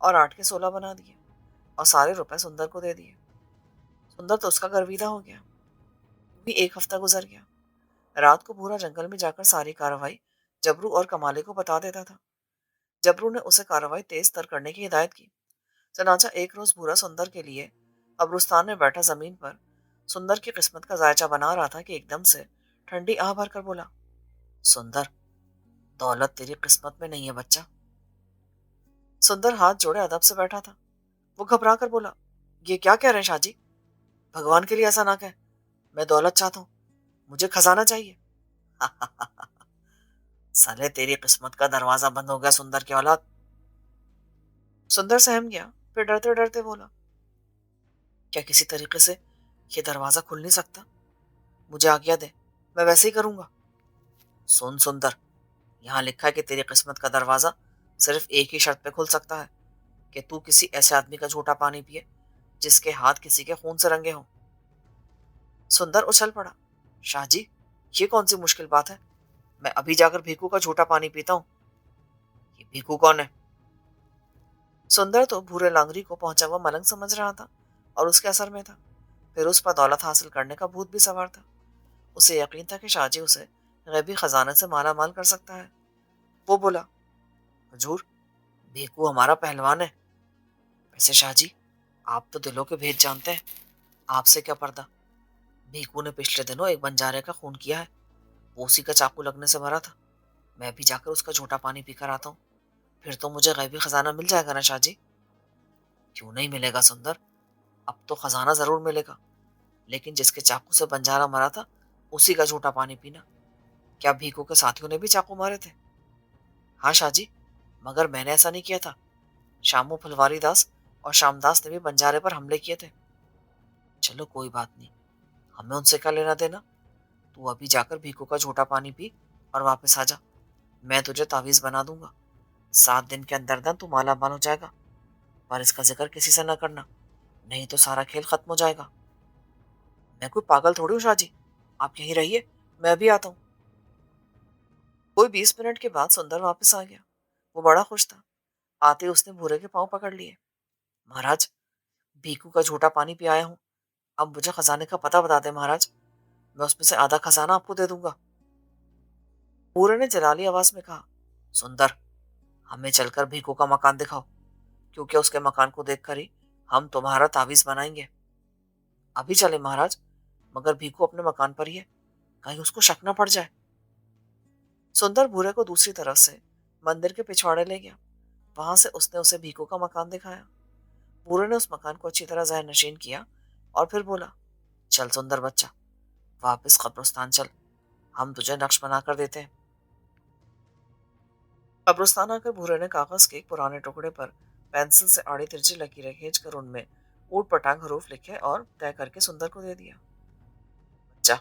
اور 8 کے 16 بنا دیے اور سارے روپے سندر کو دے دیے۔ سندر تو اس کا گرویدہ ہو گیا۔ بھی 1 ہفتہ گزر گیا۔ رات کو بھورا جنگل میں جا کر ساری کارروائی جبرو اور کمالے کو بتا دیتا تھا۔ جبرو نے اسے کارروائی تیز تر کرنے کی ہدایت کی۔ چنانچہ ایک روز بھورا سندر کے لیے قبرستان میں بیٹھا زمین پر سندر کی قسمت کا ذائچہ بنا رہا تھا کہ ایک دم سے ٹھنڈی آہ بھر کر بولا، سندر، دولت تیری قسمت میں نہیں ہے بچہ۔ سندر ہاتھ جوڑے ادب سے بیٹھا تھا۔ وہ گھبرا کر بولا، یہ کیا کہہ رہے ہیں شاہ جی؟ بھگوان کے لیے ایسا نہ کہ، میں دولت چاہتا ہوں، مجھے خزانہ چاہیے۔ سالے تیری قسمت کا دروازہ بند ہو گیا سندر کی اولاد۔ سندر سہم گیا، پھر ڈرتے ڈرتے بولا، کیا کسی طریقے سے یہ دروازہ کھل نہیں سکتا؟ مجھے آگیا دے، میں ویسے ہی کروں گا۔ سن سندر، یہاں لکھا ہے کہ تیری قسمت کا دروازہ صرف ایک ہی شرط پہ کھل سکتا ہے کہ تو کسی ایسے آدمی کا جھوٹا پانی پیے جس کے ہاتھ کسی کے خون سے رنگے ہوں۔ سندر اچھل پڑا، شاہ جی، یہ کون سی مشکل بات ہے؟ میں ابھی جا کر بھیکو کا جھوٹا پانی پیتا ہوں۔ یہ بھیکو کون ہے؟ سندر تو بھورے لانگری کو پہنچا ہوا ملنگ سمجھ رہا تھا اور اس کے اثر میں تھا۔ پھر اس پر دولت حاصل کرنے کا بھوت بھی سوار تھا۔ اسے یقین تھا کہ شاہ جی اسے غیبی خزانے سے مالا مال کر سکتا ہے۔ وہ بولا، حضور، بھیکو ہمارا پہلوان ہے۔ ویسے شاہ جی، آپ تو دلوں کے بھید جانتے ہیں، آپ سے کیا پردہ؟ بھیکو نے پچھلے دنوں ایک بنجارے کا خون کیا ہے، وہ اسی کا چاقو لگنے سے مرا تھا۔ میں بھی جا کر اس کا جھوٹا پانی پی کر آتا ہوں، پھر تو مجھے غیبی خزانہ مل جائے گا نا شاہ جی؟ کیوں نہیں ملے گا سندر، اب تو خزانہ ضرور ملے گا، لیکن جس کے چاقو سے بنجارا مرا تھا اسی کا جھوٹا پانی پینا۔ کیا بھیکو کے ساتھیوں نے بھی چاقو مارے تھے؟ ہاں شاہ جی، مگر میں نے ایسا نہیں کیا تھا۔ شامو پھلواری داس اور شام داس نے بھی بنجارے پر حملے کیے تھے۔ چلو کوئی بات نہیں، ہمیں ان سے کیا لینا دینا؟ تو ابھی جا کر بھیکو کا جھوٹا پانی پی اور واپس آ جا، میں تجھے تعویذ بنا دوں گا۔ 7 دن کے اندر تو مالا مال ہو جائے گا، پر اس کا ذکر کسی سے نہ کرنا، نہیں تو سارا کھیل ختم ہو جائے گا۔ میں کوئی پاگل تھوڑی ہوں شاہ جی، آپ یہیں رہیے، میں ابھی آتا ہوں۔ کوئی 20 منٹ کے بعد سندر واپس آ گیا۔ وہ بڑا خوش تھا۔ آتے اس نے بھورے کے پاؤں پکڑ لیے۔ مہاراج، بھیکو کا جھوٹا پانی پی آیا ہوں، اب مجھے خزانے کا پتہ بتا دیں مہاراج، میں اس میں سے آدھا خزانہ آپ کو دے دوں گا۔ بھورے نے جلالی آواز میں کہا، سندر، ہمیں چل کر بھیکو کا مکان دکھاؤ، کیونکہ اس کے مکان کو دیکھ کر ہی ہم تمہارا تعویذ بنائیں گے۔ ابھی چلے مہاراج، مگر بھیکو اپنے مکان پر ہی ہے، کہیں اس کو شک نہ پڑ جائے۔ سندر بھورے کو دوسری طرف سے مندر کے پچھواڑے لے گیا۔ وہاں سے اس نے اسے بھیکو کا مکان دکھایا۔ بھورے نے اس مکان کو اچھی طرح ذہن نشین کیا اور پھر بولا، چل سندر بچہ، واپس قبرستان چل، ہم تجھے نقش بنا کر دیتے ہیں۔ قبرستان آ کر بھورے نے کاغذ کے ایک پرانے ٹکڑے پر پینسل سے آڑی ترچھی لکیریں کھینچ کر ان میں اوٹ پٹانگ حروف لکھے اور طے کر کے سندر کو دے دیا۔ بچہ،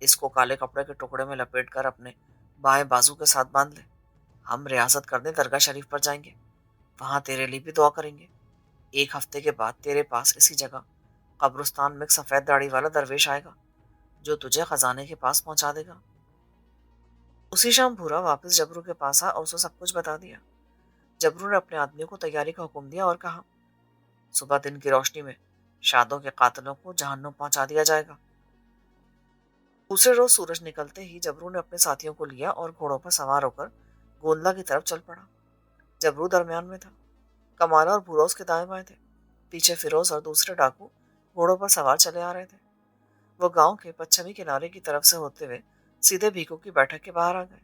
اس کو کالے کپڑے کے ٹکڑے میں لپیٹ کر اپنے بائیں بازو کے ساتھ باندھ لے، ہم ریاست کرنے درگاہ شریف پر جائیں گے، وہاں تیرے لیے بھی دعا کریں گے۔ 1 ہفتے کے بعد تیرے پاس اسی جگہ قبرستان میں ایک سفید داڑھی والا درویش آئے گا جو تجھے خزانے کے پاس پہنچا دے گا۔ اسی شام بھورا واپس جبرو کے پاس آ اور اسے سب کچھ بتا دیا۔ جبرو نے اپنے آدمیوں کو تیاری کا حکم دیا اور کہا، صبح دن کی روشنی میں شادوں کے قاتلوں کو جہنم پہنچا دیا جائے گا۔ دوسرے روز سورج نکلتے ہی جبرو نے اپنے ساتھیوں کو لیا اور گھوڑوں پر سوار ہو کر گوندلا کی طرف چل پڑا۔ جبرو درمیان میں تھا، کمالا اور بھورا اس کے دائیں بائیں تھے، پیچھے فیروز اور دوسرے ڈاکو گھوڑوں پر سوار چلے آ رہے تھے۔ وہ گاؤں کے پچھمی کنارے کی طرف سے ہوتے ہوئے سیدھے بھیکو کی بیٹھک کے باہر آ گئے۔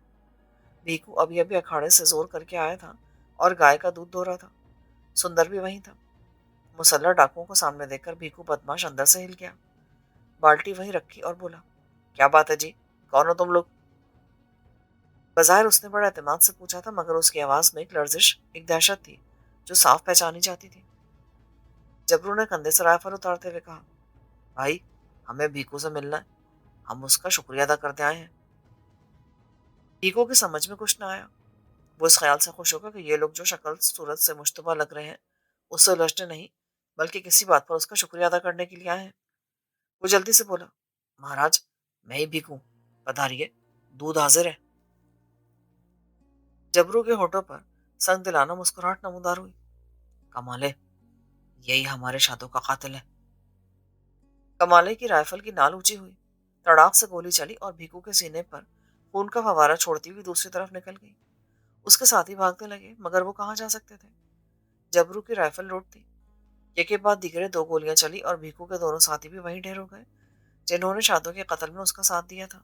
بھیکو ابھی ابھی اکھاڑے سے زور کر کے آیا تھا اور گائے کا دودھ دھو رہا تھا۔ سندر بھی وہیں تھا۔ مسلح ڈاکوؤں کو سامنے دیکھ کر بھیکو بدماش اندر سے ہل گیا، بالٹی وہیں رکھی اور بولا، کیا بات ہے جی، کون ہو تم لوگ؟ بظاہر اس نے بڑے اعتماد سے پوچھا تھا، مگر اس کی آواز میں ایک لرزش، ایک دہشت تھی جو صاف پہچانی جاتی تھی۔ جبرو نے کندھے سے رائفل اتارتے ہوئے کہا، بھائی، ہمیں بھیکو سے ملنا ہے، ہم اس کا شکریہ ادا کرتے آئے ہیں۔ بھیکو کی سمجھ میں کچھ نہ آیا۔ وہ اس خیال سے خوش ہوگا کہ یہ لوگ جو شکل صورت سے مشتبہ لگ رہے ہیں اس سے الجھنے نہیں بلکہ کسی بات پر اس کا شکریہ ادا کرنے کے لیے آئے ہیں۔ وہ جلدی سے بولا، مہاراج، میں ہی بھیکو، پدھاریے، دودھ حاضر ہے۔ جبرو کے ہونٹوں پر سنگ دلانا مسکراہٹ نمودار ہوئی۔ کمالے، یہی ہمارے شادوں کا قاتل ہے۔ کمالے کی رائفل کی نال اونچی ہوئی، تڑاک سے گولی چلی اور بھیکو کے سینے پر خون کا فوارہ چھوڑتی ہوئی دوسری طرف نکل گئی۔ اس کے ساتھی بھاگنے لگے مگر وہ کہاں جا سکتے تھے؟ جبرو کی رائفل لوٹ تھی۔ ایک کے بعد دیگرے دو گولیاں چلی اور بھیکو کے دونوں ساتھی بھی وہیں ڈھیر ہو گئے جنہوں نے شادوں کے قتل میں اس کا ساتھ دیا تھا۔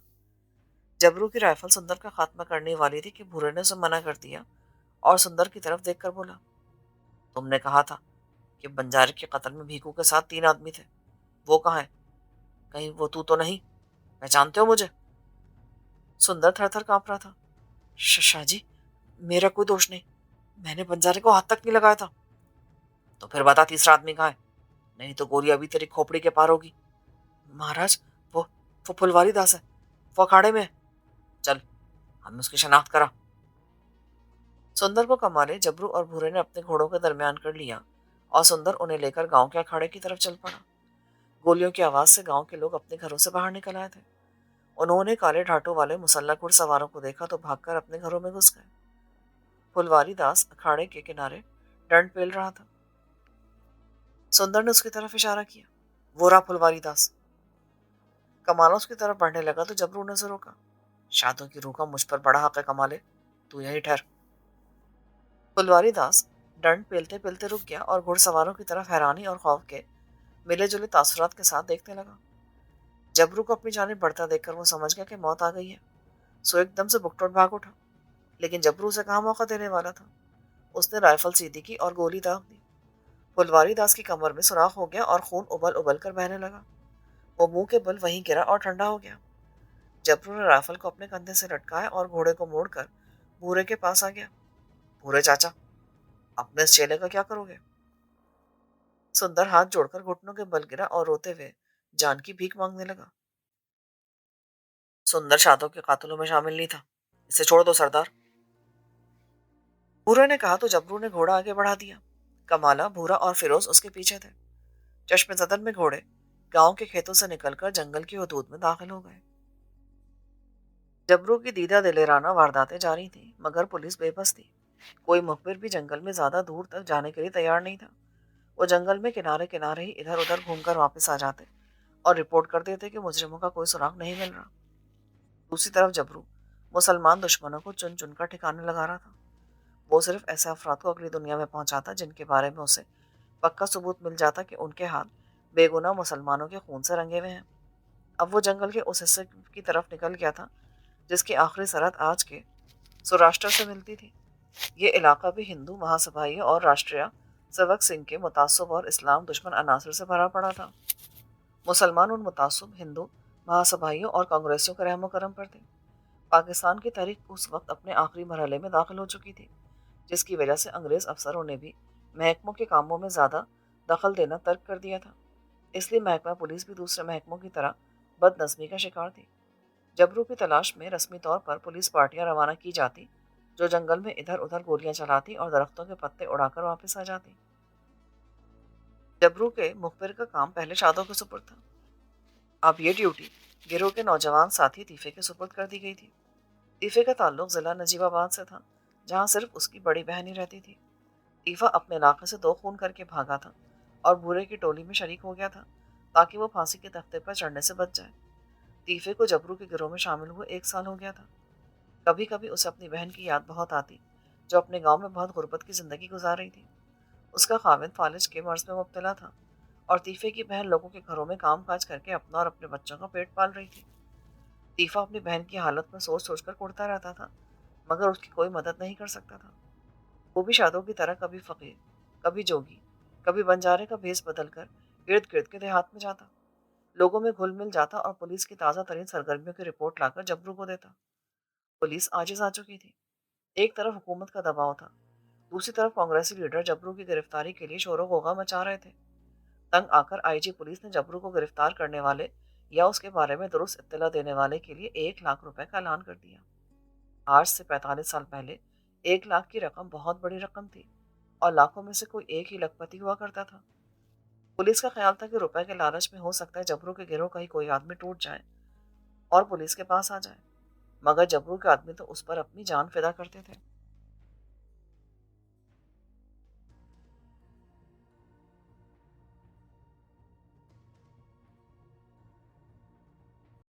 جبرو کی رائفل سندر کا خاتمہ کرنے والی تھی کہ بھورے نے اسے منع کر دیا اور سندر کی طرف دیکھ کر بولا، تم نے کہا تھا کہ بنجارے کے قتل میں بھیکو کے ساتھ 3 آدمی تھے، وہ کہاں ہے؟ کہیں وہ تو نہیں؟ پہچانتے ہو مجھے؟ سندر تھر تھر کانپ رہا تھا۔ شاہ جی، میرا کوئی دوش نہیں، میں نے بنجارے کو ہاتھ تک نہیں لگایا تھا۔ تو پھر بتا تیسرا آدمی کہاں ہے؟ نہیں تو گولی ابھی تیری کھوپڑی کے پار ہوگی۔ مہاراج، وہ پھلواری داس ہے، وہ اکھاڑے میں ہے۔ چل، ہم اس کی شناخت کرا۔ سندر کو کمالے، جبرو اور بھورے نے اپنے گھوڑوں کے درمیان کر لیا اور سندر انہیں لے کر گاؤں کے اکھاڑے کی طرف چل پڑا۔ گولیوں کی آواز سے گاؤں کے لوگ اپنے گھروں سے باہر نکل آئے تھے۔ انہوں نے کالے ڈھاٹوں والے مسلح گھڑ سواروں کو دیکھا تو بھاگ کر اپنے گھروں میں گھس گئے۔ پھلواری داس اکھاڑے کے کنارے ڈنڈ پیل رہا تھا۔ سندر نے اس کی طرف اشارہ کیا، وہ رہا پھلواری داس۔ کمالا اس کی طرف بڑھنے لگا تو جبرو نے اسے روکا۔ شادوں کی روح کا مجھ پر بڑا حق ہے کمالے، تو یہیں ٹھہر۔ پھلواری داس ڈنڈ پیلتے پیلتے رک گیا اور گھڑ سواروں کی طرف حیرانی اور خوف کے ملے جلے تاثرات کے ساتھ دیکھنے لگا۔ جبرو کو اپنی جانب بڑھتا دیکھ کر وہ سمجھ گیا کہ موت آ گئی ہے، سو ایک دم سے بکٹوٹ بھاگ اٹھا۔ لیکن جبرو اسے کہاں موقع دینے والا تھا۔ اس نے رائفل سیدھی کی اور گولی داغ دی۔ پھلواری داس کی کمر میں سوراخ ہو گیا اور خون ابل ابل کر بہنے لگا۔ وہ منہ کے بل وہیں گرا اور ٹھنڈا ہو گیا۔ جبرو نے رائفل کو اپنے کندھے سے لٹکایا اور گھوڑے کو موڑ کر بھورے کے پاس آ گیا۔ بھورے چاچا، اپنے اس چیلے کا کیا کرو گے؟ سندر ہاتھ جوڑ کر گھٹنوں کے بل گرا اور روتے ہوئے جان کی بھیک مانگنے لگا۔ سندر شادوں کے قاتلوں میں شامل نہیں تھا، اسے چھوڑ دو سردار۔ بھورے نے کہا تو جبرو نے گھوڑا آگے بڑھا دیا۔ کمالا، بھورا اور فیروز اس کے پیچھے تھے۔ چشم زدن میں گھوڑے گاؤں کے کھیتوں سے نکل کر جنگل کی حدود میں داخل ہو گئے۔ جبرو کی دیدہ دلیرانہ وارداتیں جاری تھیں مگر پولیس بے بس تھی۔ کوئی مخبر بھی جنگل میں زیادہ دور تک جانے کے لیے تیار نہیں تھا۔ وہ جنگل میں کنارے کنارے ہی ادھر ادھر گھوم کر واپس آ جاتے اور رپورٹ کر دیتے کہ مجرموں کا کوئی سراغ نہیں مل رہا۔ دوسری طرف جبرو مسلمان دشمنوں کو چن چن کر ٹھکانے لگا رہا تھا۔ وہ صرف ایسے افراد کو اگلی دنیا میں پہنچاتا جن کے بارے میں اسے پکا ثبوت مل جاتا کہ ان کے ہاتھ بے گناہ مسلمانوں کے خون سے رنگے ہوئے ہیں۔ اب وہ جنگل کے اس حصے کی طرف نکل گیا تھا جس کی آخری سرحد آج کے سوراشٹر سے ملتی تھی۔ یہ علاقہ بھی ہندو مہاسبھائیوں اور راشٹریہ سیوک سنگھ کے متعصب اور اسلام دشمن عناصر سے بھرا پڑا تھا۔ مسلمان ان متعصب ہندو مہاسبھائیوں اور کانگریسیوں کے رحم و کرم پر تھے۔ پاکستان کی تاریخ اس وقت اپنے آخری مرحلے میں داخل ہو چکی تھی جس کی وجہ سے انگریز افسروں نے بھی محکموں کے کاموں میں زیادہ دخل دینا ترک کر دیا تھا۔ اس لیے محکمہ پولیس بھی دوسرے محکموں کی طرح بد نظمی کا شکار تھی۔ جبرو کی تلاش میں رسمی طور پر پولیس پارٹیاں روانہ کی جاتی جو جنگل میں ادھر ادھر گولیاں چلاتی اور درختوں کے پتے اڑا کر واپس آ جاتی۔ جبرو کے مخبر کا کام پہلے شادوں کے سپرد تھا، اب یہ ڈیوٹی گروہ کے نوجوان ساتھی طیفے کے سپرد کر دی گئی تھی۔ طیفے کا تعلق ضلع نجیب آباد سے تھا جہاں صرف اس کی بڑی بہن ہی رہتی تھی۔ طیفہ اپنے علاقے سے 2 خون کر کے بھاگا تھا اور بھورے کی ٹولی میں شریک ہو گیا تھا تاکہ وہ پھانسی کے تختے پر چڑھنے سے بچ جائے۔ طیفے کو جبرو کے گروہ میں شامل ہوئے 1 سال ہو گیا تھا۔ کبھی کبھی اسے اپنی بہن کی یاد بہت آتی جو اپنے گاؤں میں بہت غربت کی زندگی گزار رہی تھی۔ اس کا خاوند فالج کے مرض میں مبتلا تھا اور طیفے کی بہن لوگوں کے گھروں میں کام کاج کر کے اپنا اور اپنے بچوں کا پیٹ پال رہی تھی۔ طیفہ اپنی بہن کی حالت میں سوچ سوچ کر کڑتا رہتا تھا مگر اس کی کوئی مدد نہیں کر سکتا تھا۔ وہ بھی شادوں کی طرح کبھی فقیر، کبھی جوگی، کبھی بنجارے کا بھیس بدل کر ارد گرد کے دیہات میں جاتا، لوگوں میں گھل مل جاتا اور پولیس کی تازہ ترین سرگرمیوں کی رپورٹ لا کر جبرو کو دیتا۔ پولیس عاجز آ چکی تھی۔ ایک طرف حکومت کا دباؤ تھا، دوسری طرف کانگریسی لیڈر جبرو کی گرفتاری کے لیے شور و غوغا مچا رہے تھے۔ تنگ آ کر آئی جی پولیس نے جبرو کو گرفتار کرنے والے یا اس کے بارے میں درست اطلاع دینے والے کے لیے 1,00,000 روپے کا اعلان کر دیا۔ آج سے 45 سال پہلے 1,00,000 کی رقم بہت بڑی رقم تھی اور لاکھوں میں سے کوئی ایک ہی لکھپتی ہوا کرتا تھا۔ پولیس کا خیال تھا کہ روپے کے لالچ میں ہو سکتا ہے جبرو کے گروہ کا ہی کوئی آدمی ٹوٹ جائے اور پولیس کے پاس آ جائے، مگر جبرو کے آدمی تو اس پر اپنی جان فدا کرتے تھے۔